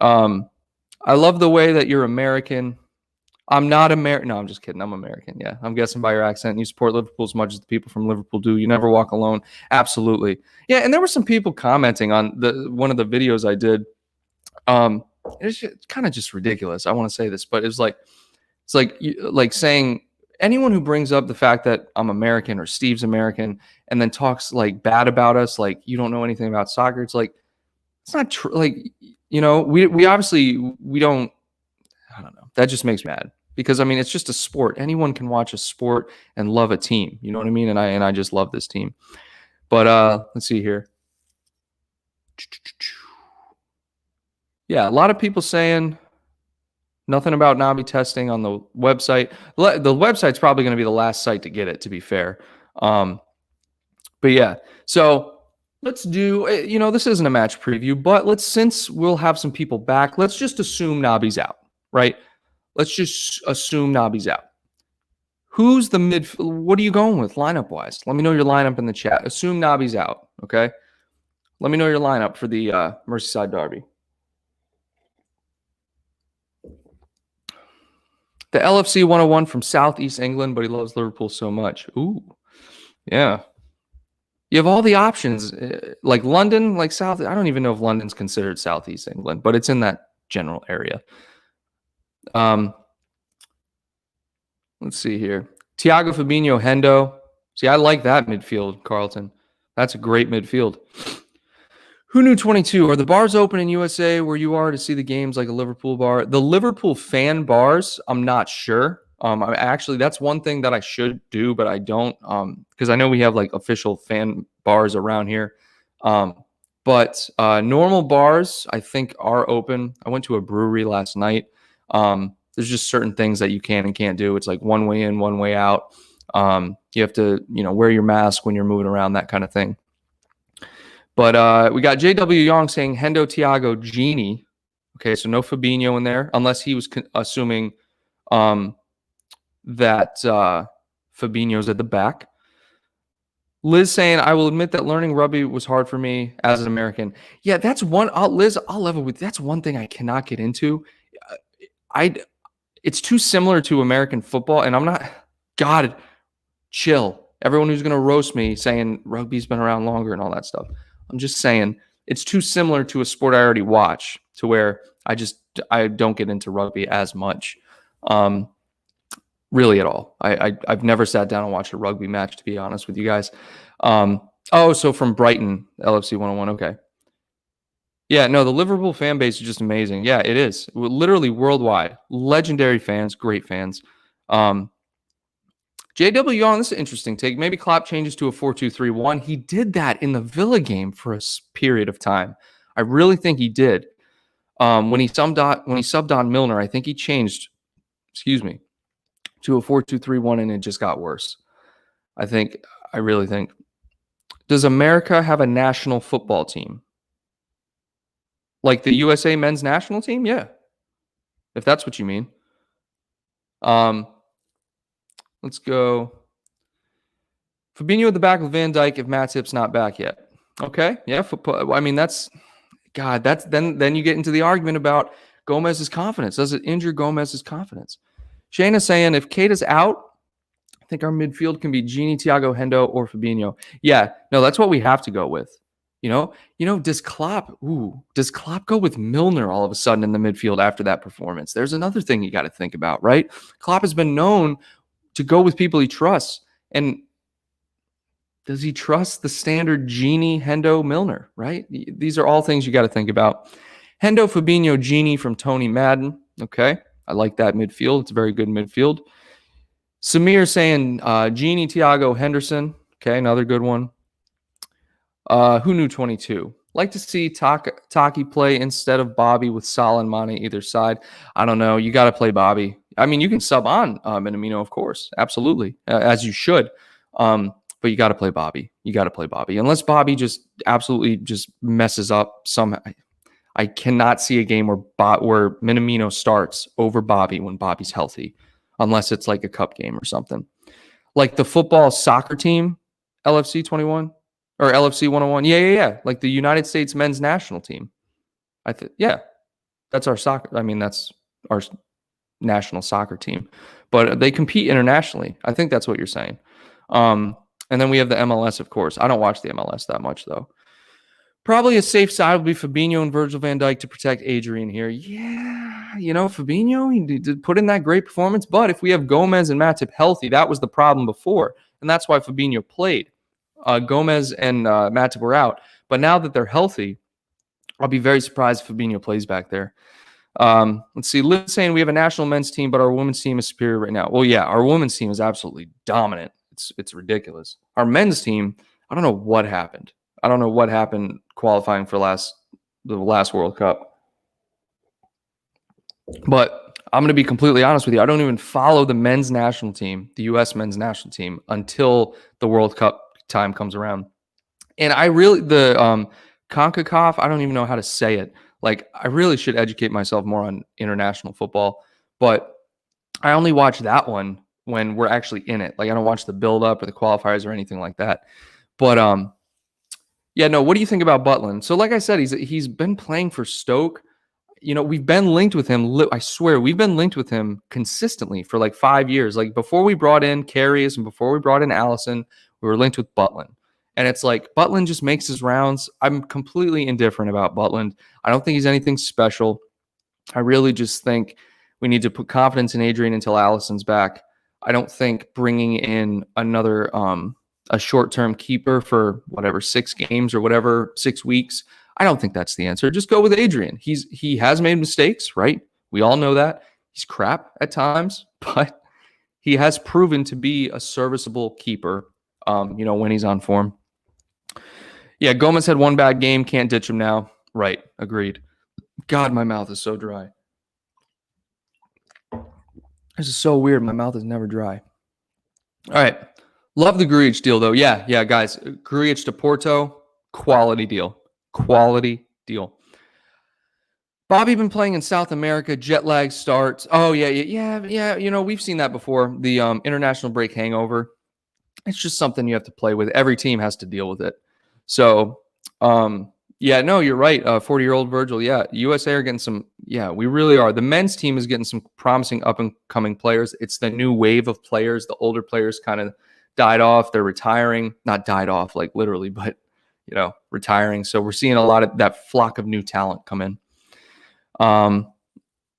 I love the way that you're American. I'm not American. No, I'm just kidding. I'm American. Yeah, I'm guessing by your accent. You support Liverpool as much as the people from Liverpool do. You never walk alone. Absolutely. Yeah, and there were some people commenting on one of the videos I did. It's kind of just ridiculous. I want to say this, but it's like saying anyone who brings up the fact that I'm American or Steve's American and then talks like bad about us, like you don't know anything about soccer. It's like, it's not true. Like, we obviously, we don't, I don't know. That just makes me mad because it's just a sport. Anyone can watch a sport and love a team. You know what I mean? And I just love this team. But let's see here. Yeah, a lot of people saying nothing about Naby testing on the website. The website's probably going to be the last site to get it, to be fair. But yeah, so let's do, this isn't a match preview, but since we'll have some people back, let's just assume Naby's out, right? Let's just assume Naby's out. Who's the what are you going with lineup-wise? Let me know your lineup in the chat. Assume Naby's out, okay? Let me know your lineup for the Merseyside derby. The LFC 101 from Southeast England, but he loves Liverpool so much. Ooh, yeah. You have all the options, like London, like South. I don't even know if London's considered Southeast England, but it's in that general area. Let's see here. Thiago, Fabinho, Hendo. See, I like that midfield, Carlton. That's a great midfield. Who knew 22? Are the bars open in USA where you are to see the games like a Liverpool bar? The Liverpool fan bars, I'm not sure. That's one thing that I should do, but I don't. Because I know we have like official fan bars around here. But normal bars, I think, are open. I went to a brewery last night. There's just certain things that you can and can't do. It's like one way in, one way out. You have to, wear your mask when you're moving around, that kind of thing. But we got JW Young saying Hendo, Thiago, Genie. Okay, so no Fabinho in there, unless he was assuming that Fabinho's at the back. Liz saying, I will admit that learning rugby was hard for me as an American. Yeah, that's one. Liz, I'll level with. That's one thing I cannot get into. It's too similar to American football, and I'm not. God, chill. Everyone who's going to roast me saying rugby's been around longer and all that stuff. I'm just saying it's too similar to a sport I already watch to where I don't get into rugby as much, really at all. I've never sat down and watched a rugby match, to be honest with you guys. So from Brighton, LFC 101. Okay. Yeah, no, the Liverpool fan base is just amazing. Yeah, it is. Literally worldwide. Legendary fans, great fans. JW Young, this is an interesting take. Maybe Klopp changes to a 4-2-3-1. He did that in the Villa game for a period of time. I really think he did. When he subbed on Milner, I think he changed, to a 4-2-3-1, and it just got worse. I really think. Does America have a national football team? Like the USA men's national team? Yeah. If that's what you mean. Let's go. Fabinho at the back with Van Dijk if Matip's not back yet. Okay. Yeah. I mean, then you get into the argument about Gomez's confidence. Does it injure Gomez's confidence? Shayna saying if Keita's out, I think our midfield can be Genie, Thiago, Hendo, or Fabinho. Yeah. No, that's what we have to go with. Does Klopp go with Milner all of a sudden in the midfield after that performance? There's another thing you got to think about, right? Klopp has been known to go with people he trusts. And does he trust the standard Genie, Hendo, Milner, right? These are all things you got to think about. Hendo, Fabinho, Genie from Tony Madden. Okay. I like that midfield. It's a very good midfield. Samir saying Genie, Thiago, Henderson. Okay, another good one. Who knew 22? Like to see Taki play instead of Bobby with Salah and Mane either side. I don't know. You got to play Bobby. I mean, you can sub on Minamino, of course. Absolutely. As you should. But you got to play Bobby. Unless Bobby just absolutely just messes up somehow. I cannot see a game where Minamino starts over Bobby when Bobby's healthy, unless it's like a cup game or something. Like the football soccer team, LFC 21 or LFC 101. Yeah. Like the United States men's national team. That's our soccer. I mean, that's our national soccer team, but they compete internationally. I think that's what you're saying. And then we have the MLS, of course. I don't watch the MLS that much, though. Probably a safe side will be Fabinho and Virgil van Dijk to protect Adrian here. Yeah, Fabinho, he did put in that great performance. But if we have Gomez and Matip healthy, that was the problem before. And that's why Fabinho played. Gomez and Matip were out. But now that they're healthy, I'll be very surprised if Fabinho plays back there. Let's see. Liz saying we have a national men's team, but our women's team is superior right now. Well, yeah, our women's team is absolutely dominant. It's ridiculous. Our men's team, I don't know what happened. Qualifying for the last World Cup. But I'm going to be completely honest with you. I don't even follow the men's national team, the U.S. men's national team, until the World Cup time comes around. And the CONCACAF, I don't even know how to say it. Like, I really should educate myself more on international football. But I only watch that one when we're actually in it. Like, I don't watch the build-up or the qualifiers or anything like that. But, what do you think about Butland? So like I said, he's been playing for Stoke. We've been linked with him. I swear, we've been linked with him consistently for like 5 years. Like before we brought in Karius and before we brought in Allison, we were linked with Butland. And it's like Butland just makes his rounds. I'm completely indifferent about Butland. I don't think he's anything special. I really just think we need to put confidence in Adrian until Allison's back. I don't think bringing in another a short-term keeper for 6 games or 6 weeks. I don't think that's the answer. Just go with Adrian. He has made mistakes, right? We all know that. He's crap at times, but he has proven to be a serviceable keeper, when he's on form. Yeah, Gomez had one bad game. Can't ditch him now. Right. Agreed. God, my mouth is so dry. This is so weird. My mouth is never dry. All right. Love the Grujic deal, though. Yeah, guys. Grujic to Porto, quality deal. Quality deal. Bobby been playing in South America, jet lag starts. Oh, yeah. We've seen that before. The international break hangover. It's just something you have to play with. Every team has to deal with it. So, you're right. 40-year-old Virgil. Yeah, USA are getting some. Yeah, we really are. The men's team is getting some promising up-and-coming players. It's the new wave of players. The older players kind of died off. They're retiring. Not died off, like literally, but, retiring. So we're seeing a lot of that flock of new talent come in.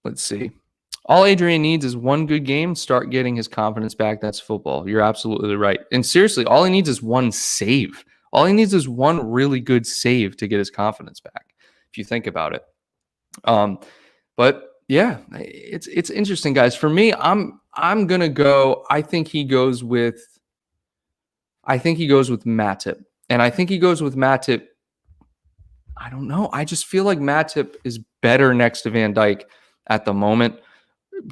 Let's see. All Adrian needs is one good game. Start getting his confidence back. That's football. You're absolutely right. And seriously, all he needs is one save. All he needs is one really good save to get his confidence back, if you think about it. But yeah, it's interesting, guys. For me, I'm gonna go. I think he goes with Matip, and I think he goes with Matip. I don't know. I just feel like Matip is better next to Van Dijk at the moment.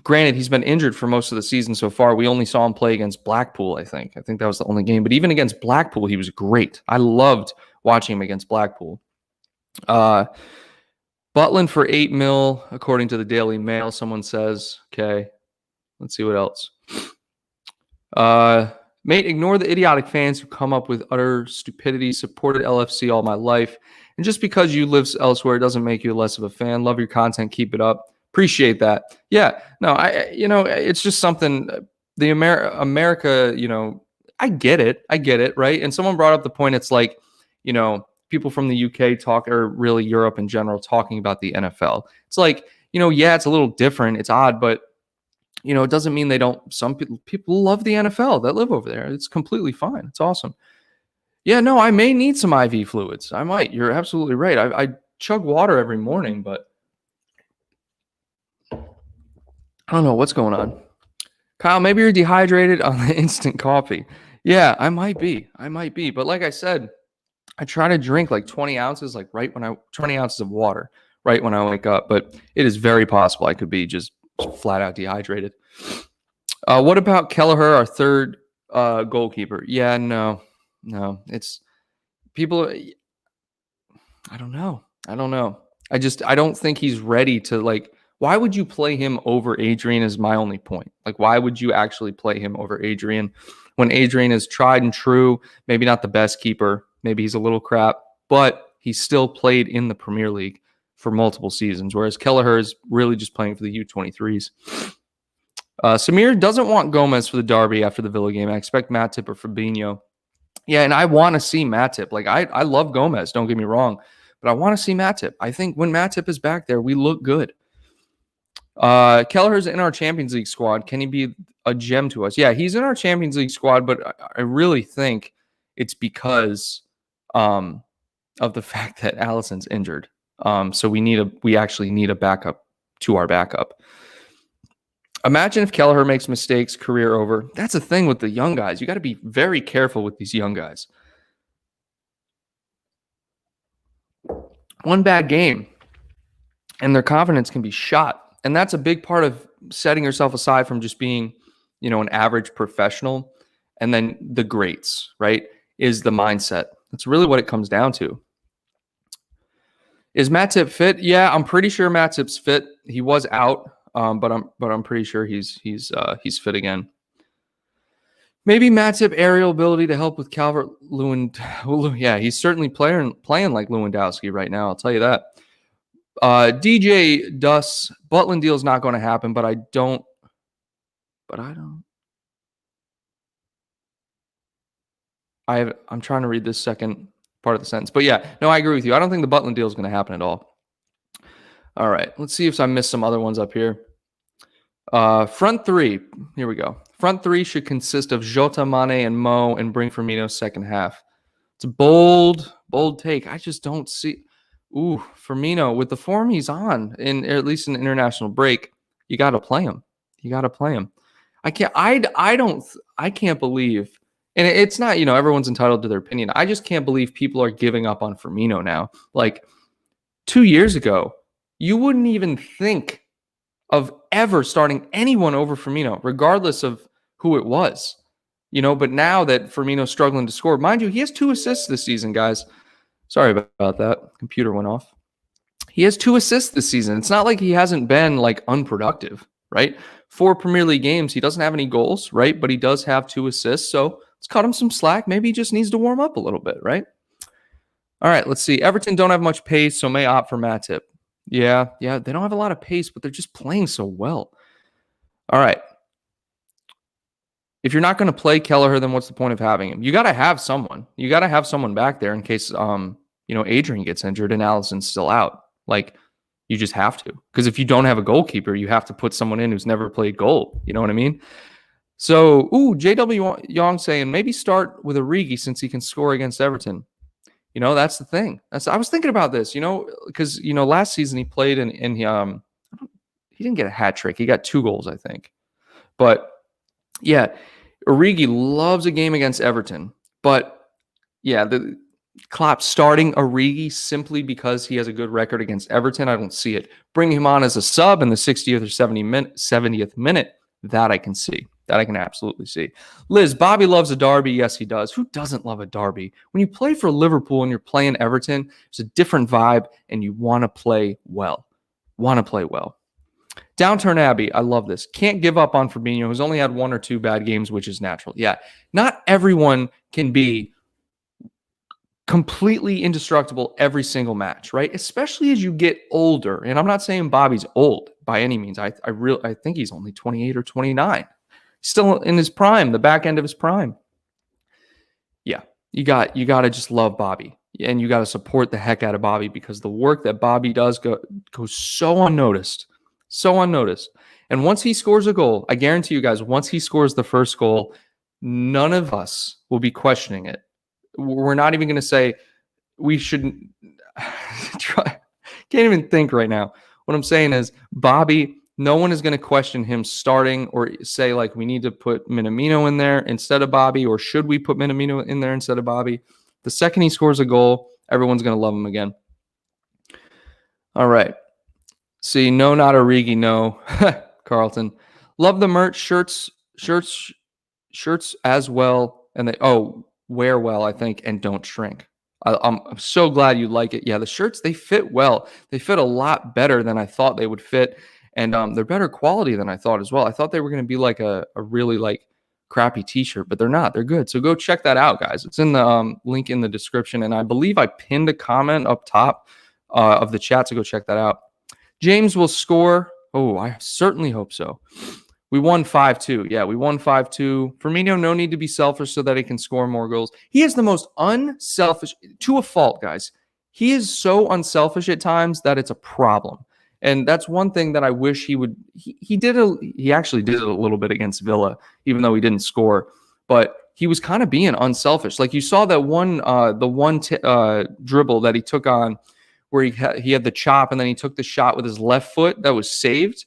Granted, he's been injured for most of the season so far. We only saw him play against Blackpool, I think. I think that was the only game. But even against Blackpool, he was great. I loved watching him against Blackpool. Butland for $8 million, according to the Daily Mail, someone says. Okay, let's see what else. Mate, ignore the idiotic fans who come up with utter stupidity. Supported LFC all my life. And just because you live elsewhere doesn't make you less of a fan. Love your content. Keep it up. Appreciate that. Yeah, no, it's just something. The America, I get it, right? And someone brought up the point. It's like, people from the UK talk, or really Europe in general, talking about the NFL. It's like, it's a little different. It's odd, but it doesn't mean they don't. Some people love the NFL that live over there. It's completely fine. It's awesome. Yeah, no, I may need some IV fluids. I might. You're absolutely right. I chug water every morning, but I don't know what's going on. Kyle, maybe you're dehydrated on the instant coffee. Yeah, I might be. But like I said, I try to drink like 20 ounces, 20 ounces of water right when I wake up. But it is very possible I could be just flat out dehydrated. What about Kelleher, our third goalkeeper? Yeah, no. It's people. I don't know. I don't think he's ready to Why would you play him over Adrian is my only point. Why would you actually play him over Adrian when Adrian is tried and true, maybe not the best keeper, maybe he's a little crap, but he still played in the Premier League for multiple seasons, whereas Kelleher is really just playing for the U23s. Samir doesn't want Gomez for the derby after the Villa game. I expect Matip or Fabinho. Yeah, and I want to see Matip. I love Gomez, don't get me wrong, but I want to see Matip. I think when Matip is back there, we look good. Kelleher's in our Champions League squad. Can he be a gem to us? Yeah, he's in our Champions League squad, but I really think it's because of the fact that Alisson's injured. So we actually need a backup to our backup. Imagine if Kelleher makes mistakes, career over. That's the thing with the young guys. You got to be very careful with these young guys. One bad game, and their confidence can be shot. And that's a big part of setting yourself aside from just being, an average professional. And then the greats, right, is the mindset. That's really what it comes down to. Is Matip fit? Yeah, I'm pretty sure Matip's fit. He was out, but I'm pretty sure he's fit again. Maybe Matip aerial ability to help with Calvert-Lewin. Yeah, he's certainly playing like Lewandowski right now. I'll tell you that. DJ Duss, Butland deal is not going to happen, but I don't. I'm trying to read this second part of the sentence, but yeah, no, I agree with you. I don't think the Butland deal is going to happen at all. All right, let's see if I missed some other ones up here. Front three. Here we go. Front three should consist of Jota, Mane, and Mo, and bring Firmino second half. It's a bold take. I just don't see. Ooh, Firmino, with the form he's on, at least in international break, you got to play him. You got to play him. I can't believe, and it's not, everyone's entitled to their opinion. I just can't believe people are giving up on Firmino now. Like 2 years ago, you wouldn't even think of ever starting anyone over Firmino, regardless of who it was. But now that Firmino's struggling to score, mind you, he has 2 assists this season, guys. Sorry about that. Computer went off. He has 2 assists this season. It's not like he hasn't been like unproductive, right? 4 Premier League games, he doesn't have any goals, right? But he does have 2 assists. So let's cut him some slack. Maybe he just needs to warm up a little bit, right? All right, let's see. Everton don't have much pace, so may opt for Matip. Yeah, they don't have a lot of pace, but they're just playing so well. All right. If you're not going to play Kelleher, then what's the point of having him? You got to have someone. You got to have someone back there in case Adrian gets injured and Allison's still out. Like, you just have to. Because if you don't have a goalkeeper, you have to put someone in who's never played goal. You know what I mean? So, JW Young saying maybe start with Origi since he can score against Everton. That's the thing. I was thinking about this, because, last season he played and he didn't get a hat trick. He got 2 goals, I think. But, yeah, Origi loves a game against Everton. But, yeah, the Klopp starting Origi simply because he has a good record against Everton, I don't see it. Bring him on as a sub in the 60th or 70th minute, that I can see. That I can absolutely see. Liz, Bobby loves a derby. Yes, he does. Who doesn't love a derby? When you play for Liverpool and you're playing Everton, it's a different vibe, and you want to play well. Downturn Abbey, I love this. Can't give up on Fabinho, who's only had 1 or 2 bad games, which is natural. Yeah, not everyone can be completely indestructible every single match, right? Especially as you get older. And I'm not saying Bobby's old by any means. I think he's only 28 or 29. Still in his prime, the back end of his prime. Yeah, you got to just love Bobby, and you got to support the heck out of Bobby, because the work that Bobby does goes so unnoticed. And once he scores a goal, I guarantee you guys, once he scores the first goal, none of us will be questioning it. We're not even going to say we shouldn't try. Can't even think right now. What I'm saying is, Bobby, no one is going to question him starting or say, like, we need to put Minamino in there instead of Bobby, or should we put Minamino in there instead of Bobby? The second he scores a goal, everyone's going to love him again. All right. See, no, not Origi, no. Carlton. Love the merch, shirts as well. And they wear well, I think, and don't shrink. I'm so glad you like it. Yeah, the shirts, they fit well. They fit a lot better than I thought they would fit. And they're better quality than I thought as well. I thought they were going to be like a really like crappy t-shirt, but they're not. They're good. So go check that out, guys. It's in the link in the description. And I believe I pinned a comment up top of the chat, so go check that out. James will score. Oh, I certainly hope so. We won 5-2. Yeah, we won 5-2. Firmino, no need to be selfish so that he can score more goals. He is the most unselfish, to a fault, guys. He is so unselfish at times that it's a problem. And that's one thing that I wish he would. He actually did it a little bit against Villa, even though he didn't score. But he was kind of being unselfish. Like, you saw that one, dribble that he took on, where he had the chop and then he took the shot with his left foot that was saved.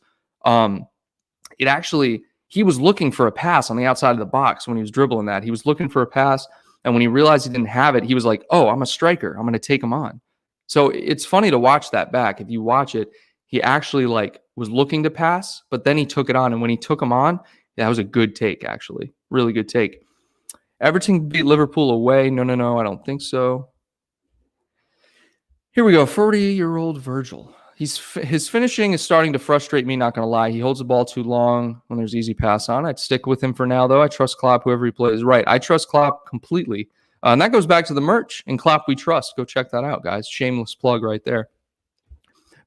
He was looking for a pass on the outside of the box when he was dribbling that. He was looking for a pass, and when he realized he didn't have it, he was like, "Oh, I'm a striker. I'm going to take him on." So it's funny to watch that back. If you watch it, he actually was looking to pass, but then he took it on, and when he took him on, that was a good take, actually. Really good take. Everton beat Liverpool away. No, I don't think so. Here we go. 40-year-old Virgil. His finishing is starting to frustrate me, not going to lie. He holds the ball too long when there's easy pass on. I'd stick with him for now, though. I trust Klopp, whoever he plays. Right, I trust Klopp completely. And that goes back to the merch. And Klopp we trust. Go check that out, guys. Shameless plug right there.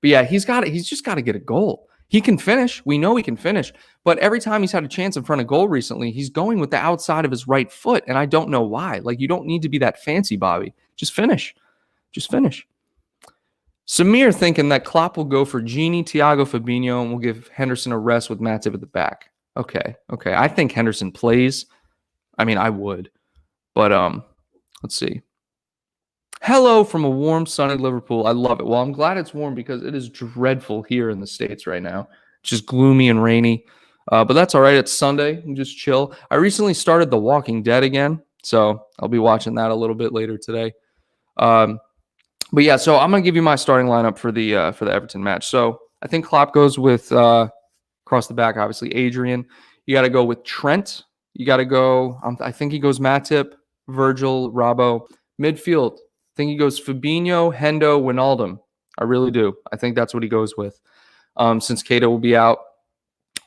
But yeah, he's just got to get a goal. He can finish. We know he can finish. But every time he's had a chance in front of goal recently, he's going with the outside of his right foot. And I don't know why. Like, you don't need to be that fancy, Bobby. Just finish. Samir thinking that Klopp will go for Gini, Thiago, Fabinho, and we'll give Henderson a rest with Matip at the back. Okay. I think Henderson plays. I mean, I would. But let's see. Hello from a warm, sunny Liverpool. I love it. Well, I'm glad it's warm because it is dreadful here in the States right now. It's just gloomy and rainy. But that's all right. It's Sunday. You just chill. I recently started The Walking Dead again, so I'll be watching that a little bit later today. But yeah, so I'm gonna give you my starting lineup for the Everton match. So I think Klopp goes with across the back, obviously Adrian. You got to go with Trent. You got to go. I think he goes Matip, Virgil, Robbo. Midfield, I think he goes Fabinho, Hendo, Wijnaldum. I really do. I think that's what he goes with. Since Keita will be out.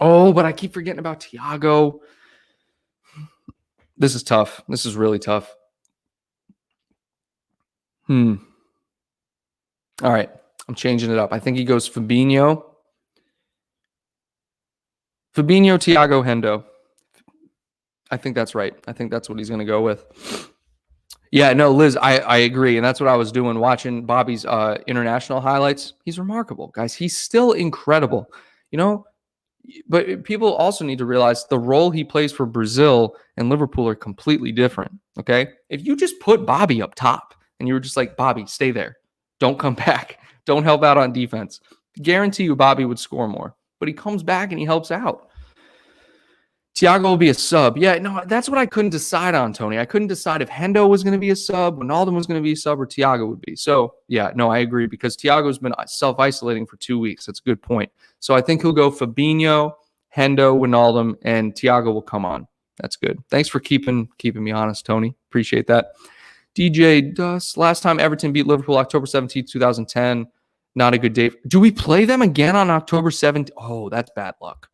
Oh, but I keep forgetting about Thiago. This is tough. This is really tough. All right. I'm changing it up. I think he goes Fabinho, Thiago, Hendo. I think that's right. I think that's what he's going to go with. Yeah, no, Liz, I agree. And that's what I was doing, watching Bobby's international highlights. He's remarkable, guys. He's still incredible, you know. But people also need to realize the role he plays for Brazil and Liverpool are completely different, okay? If you just put Bobby up top and you were just like, Bobby, stay there. Don't come back. Don't help out on defense. Guarantee you Bobby would score more. But he comes back and he helps out. Thiago will be a sub. Yeah, no, that's what I couldn't decide on, Tony. I couldn't decide if Hendo was going to be a sub, Wijnaldum was going to be a sub, or Thiago would be. So, yeah, no, I agree because Thiago's been self-isolating for 2 weeks. That's a good point. So I think he'll go Fabinho, Hendo, Wijnaldum, and Thiago will come on. That's good. Thanks for keeping me honest, Tony. Appreciate that. DJ Dust. Last time Everton beat Liverpool, October 17th, 2010. Not a good day. Do we play them again on October 17th? Oh, that's bad luck.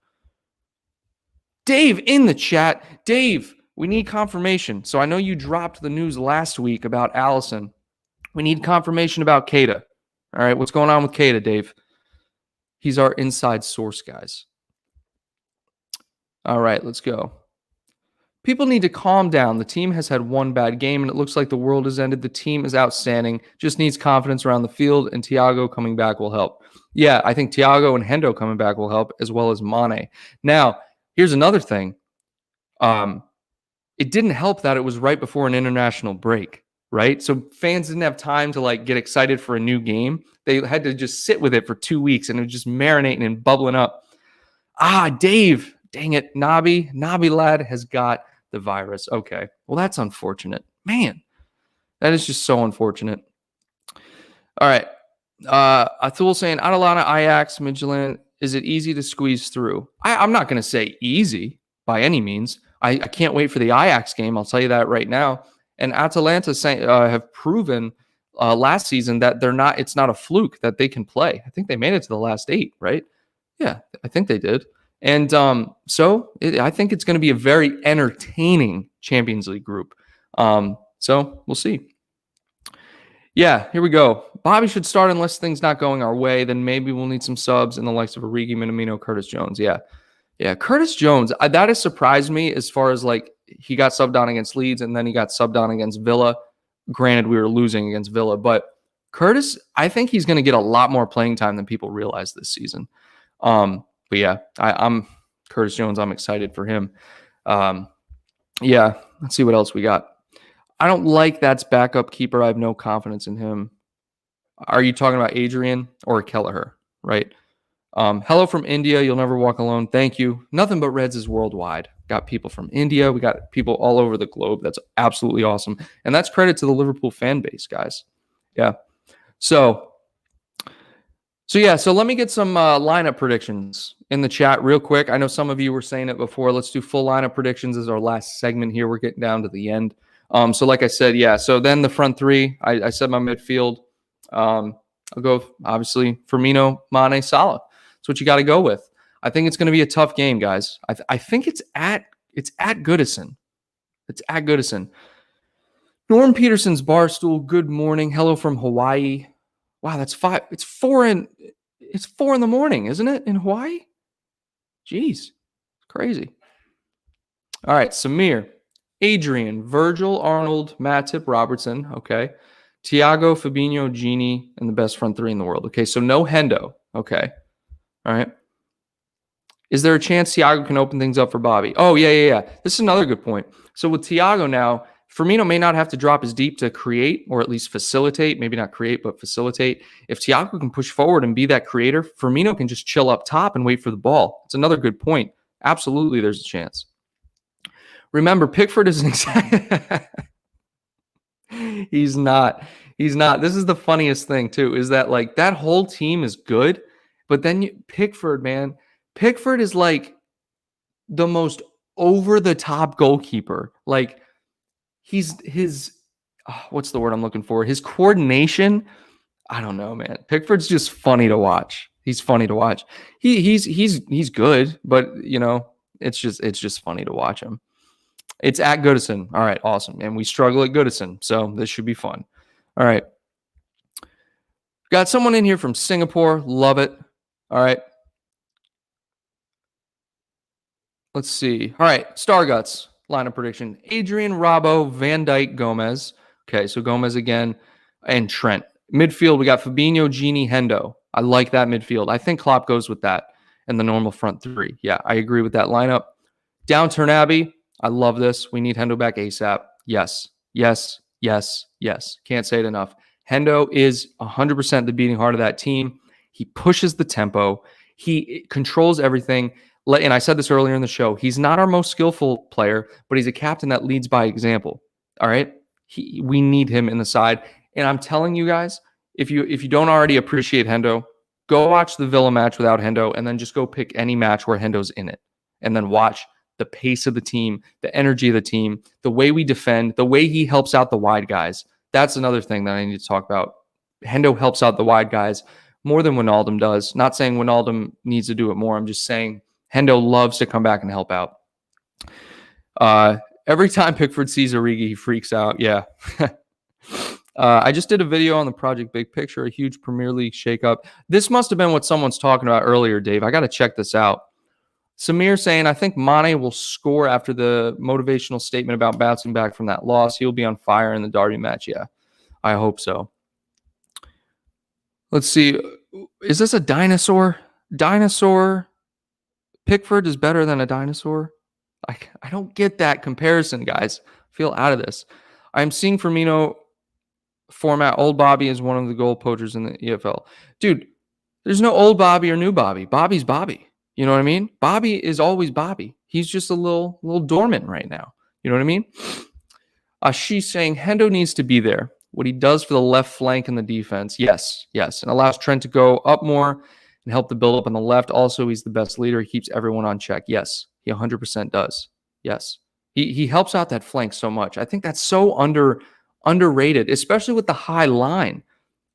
Dave in the chat. Dave, we need confirmation. So I know you dropped the news last week about Allison. We need confirmation about Keita. All right, what's going on with Keita, Dave? He's our inside source, guys. All right, let's go. People need to calm down. The team has had one bad game, and it looks like the world has ended. The team is outstanding. Just needs confidence around the field, and Thiago coming back will help. Yeah, I think Thiago and Hendo coming back will help, as well as Mane. Now, here's another thing. It didn't help that it was right before an international break, right? So fans didn't have time to get excited for a new game. They had to just sit with it for 2 weeks, and it was just marinating and bubbling up. Dave, dang it, Nabi lad has got the virus. Okay, well, that's unfortunate. Man, that is just so unfortunate. All right. Athul saying, Atalanta, Ajax, Midtjylland, is it easy to squeeze through? I'm not going to say easy by any means. I can't wait for the Ajax game. I'll tell you that right now. And Atalanta have proven last season that it's not a fluke that they can play. I think they made it to the last 8, right? Yeah, I think they did. And I think it's going to be a very entertaining Champions League group. So we'll see. Yeah, here we go. Bobby should start unless things not going our way. Then maybe we'll need some subs in the likes of Origi, Minamino, Curtis Jones. Yeah, Curtis Jones. That has surprised me as far as he got subbed on against Leeds and then he got subbed on against Villa. Granted, we were losing against Villa, but Curtis, I think he's going to get a lot more playing time than people realize this season. But yeah, I'm Curtis Jones. I'm excited for him. Yeah, let's see what else we got. I don't like that's backup keeper. I have no confidence in him. Are you talking about Adrian or Kelleher? Right. Hello from India. You'll never walk alone. Thank you. Nothing but Reds is worldwide. Got people from India. We got people all over the globe. That's absolutely awesome. And that's credit to the Liverpool fan base, guys. Yeah. So let me get some lineup predictions in the chat real quick. I know some of you were saying it before. Let's do full lineup predictions as our last segment here. We're getting down to the end. So like I said, yeah. So then the front three, I said my midfield. I'll go obviously Firmino, Mane, Salah. That's what you got to go with. I think it's going to be a tough game, guys. I think it's at Goodison. It's at Goodison. Norm Peterson's Barstool. Good morning. Hello from Hawaii. Wow, that's 5. It's 4 in the morning, isn't it, in Hawaii? Jeez, it's crazy. All right, Samir, Adrian, Virgil, Arnold, Matip, Robertson. Okay, Thiago, Fabinho, Gini, and the best front three in the world. Okay, so no Hendo. Okay, all right. Is there a chance Thiago can open things up for Bobby? Oh, yeah. This is another good point. So with Thiago now, Firmino may not have to drop as deep to create, or at least facilitate, maybe not create, but facilitate. If Thiago can push forward and be that creator, Firmino can just chill up top and wait for the ball. It's another good point. Absolutely, there's a chance. Remember, Pickford is an exact... He's not. He's not. This is the funniest thing, too, is that, like, that whole team is good, but then Pickford, man, Pickford is, like, the most over-the-top goalkeeper. Like, what's the word I'm looking for? His coordination, I don't know, man. Pickford's just funny to watch. He's funny to watch. He's good, but you know, it's just funny to watch him. It's at Goodison. All right, awesome. And we struggle at Goodison, so this should be fun. All right. Got someone in here from Singapore. Love it. All right. Let's see. All right, Starguts. Lineup prediction: Adrian, Robbo, Van Dijk, Gomez. Okay, so Gomez again, and Trent. Midfield, we got Fabinho, Gini, Hendo. I like that midfield. I think Klopp goes with that and the normal front three. Yeah, I agree with that lineup. Downturn Abbey, I love this. We need Hendo back ASAP. Yes, yes, yes, yes. Can't say it enough. Hendo is 100% the beating heart of that team. He pushes the tempo. He controls everything. And I said this earlier in the show, he's not our most skillful player, but he's a captain that leads by example. All right? We need him in the side. And I'm telling you guys, if you don't already appreciate Hendo, go watch the Villa match without Hendo, and then just go pick any match where Hendo's in it. And then watch the pace of the team, the energy of the team, the way we defend, the way he helps out the wide guys. That's another thing that I need to talk about. Hendo helps out the wide guys more than Wijnaldum does. Not saying Wijnaldum needs to do it more. I'm just saying Hendo loves to come back and help out. Every time Pickford sees Origi, he freaks out. Yeah. I just did a video on the Project Big Picture, a huge Premier League shakeup. This must have been what someone's talking about earlier, Dave. I got to check this out. Samir saying, I think Mane will score after the motivational statement about bouncing back from that loss. He'll be on fire in the Derby match. Yeah, I hope so. Let's see. Is this a dinosaur? Dinosaur? Pickford is better than a dinosaur? I don't get that comparison, guys. I feel out of this. I'm seeing Firmino format. Old Bobby is one of the goal poachers in the EFL. Dude, there's no old Bobby or new Bobby. Bobby's Bobby. You know what I mean? Bobby is always Bobby. He's just a little dormant right now. You know what I mean? She's saying Hendo needs to be there. What he does for the left flank in the defense. Yes. And allows Trent to go up more and help the build up on the left. Also, he's the best leader. He keeps everyone on check. Yes, he 100% does. Yes. He helps out that flank so much. I think that's so underrated, especially with the high line.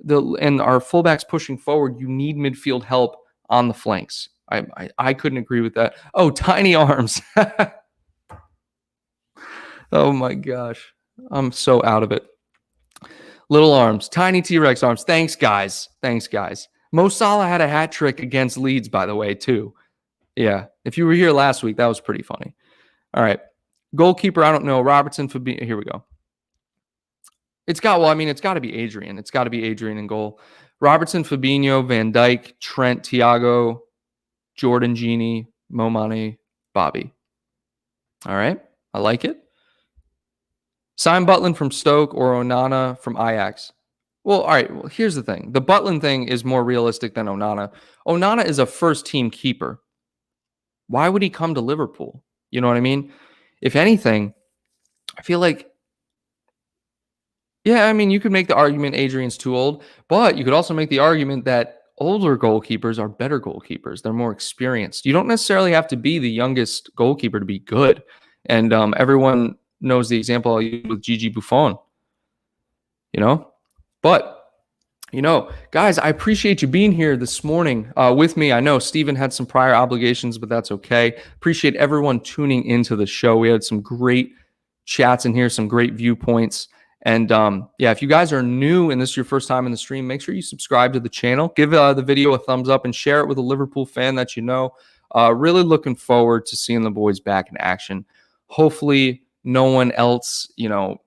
And our fullbacks pushing forward, you need midfield help on the flanks. I couldn't agree with that. Oh, tiny arms. Oh my gosh. I'm so out of it. Little arms, tiny T-Rex arms. Thanks, guys. Mo Salah had a hat trick against Leeds, by the way, too. Yeah. If you were here last week, that was pretty funny. All right. Goalkeeper, I don't know. Robertson, Fabinho. Here we go. It's got to be Adrian. It's got to be Adrian in goal. Robertson, Fabinho, Van Dijk, Trent, Thiago, Jordan, Gini, Mo Mane, Bobby. All right. I like it. Sign Butland from Stoke or Onana from Ajax. Well, all right. Well, here's the thing. The Butland thing is more realistic than Onana. Onana is a first-team keeper. Why would he come to Liverpool? You know what I mean? If anything, I feel like, yeah, I mean, you could make the argument Adrian's too old, but you could also make the argument that older goalkeepers are better goalkeepers. They're more experienced. You don't necessarily have to be the youngest goalkeeper to be good. And everyone knows the example I use with Gigi Buffon. You know? But, you know, guys, I appreciate you being here this morning with me. I know Steven had some prior obligations, but that's okay. Appreciate everyone tuning into the show. We had some great chats in here, some great viewpoints. And yeah, if you guys are new and this is your first time in the stream, make sure you subscribe to the channel. Give the video a thumbs up and share it with a Liverpool fan that you know. Really looking forward to seeing the boys back in action. Hopefully no one else, you know,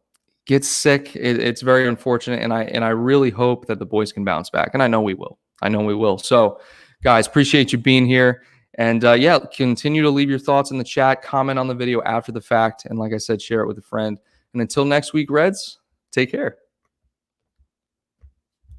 gets sick. It's very unfortunate, and I really hope that the boys can bounce back, and I know we will. So, guys, appreciate you being here, and yeah, continue to leave your thoughts in the chat, comment on the video after the fact, and like I said, share it with a friend. And until next week, Reds, take care.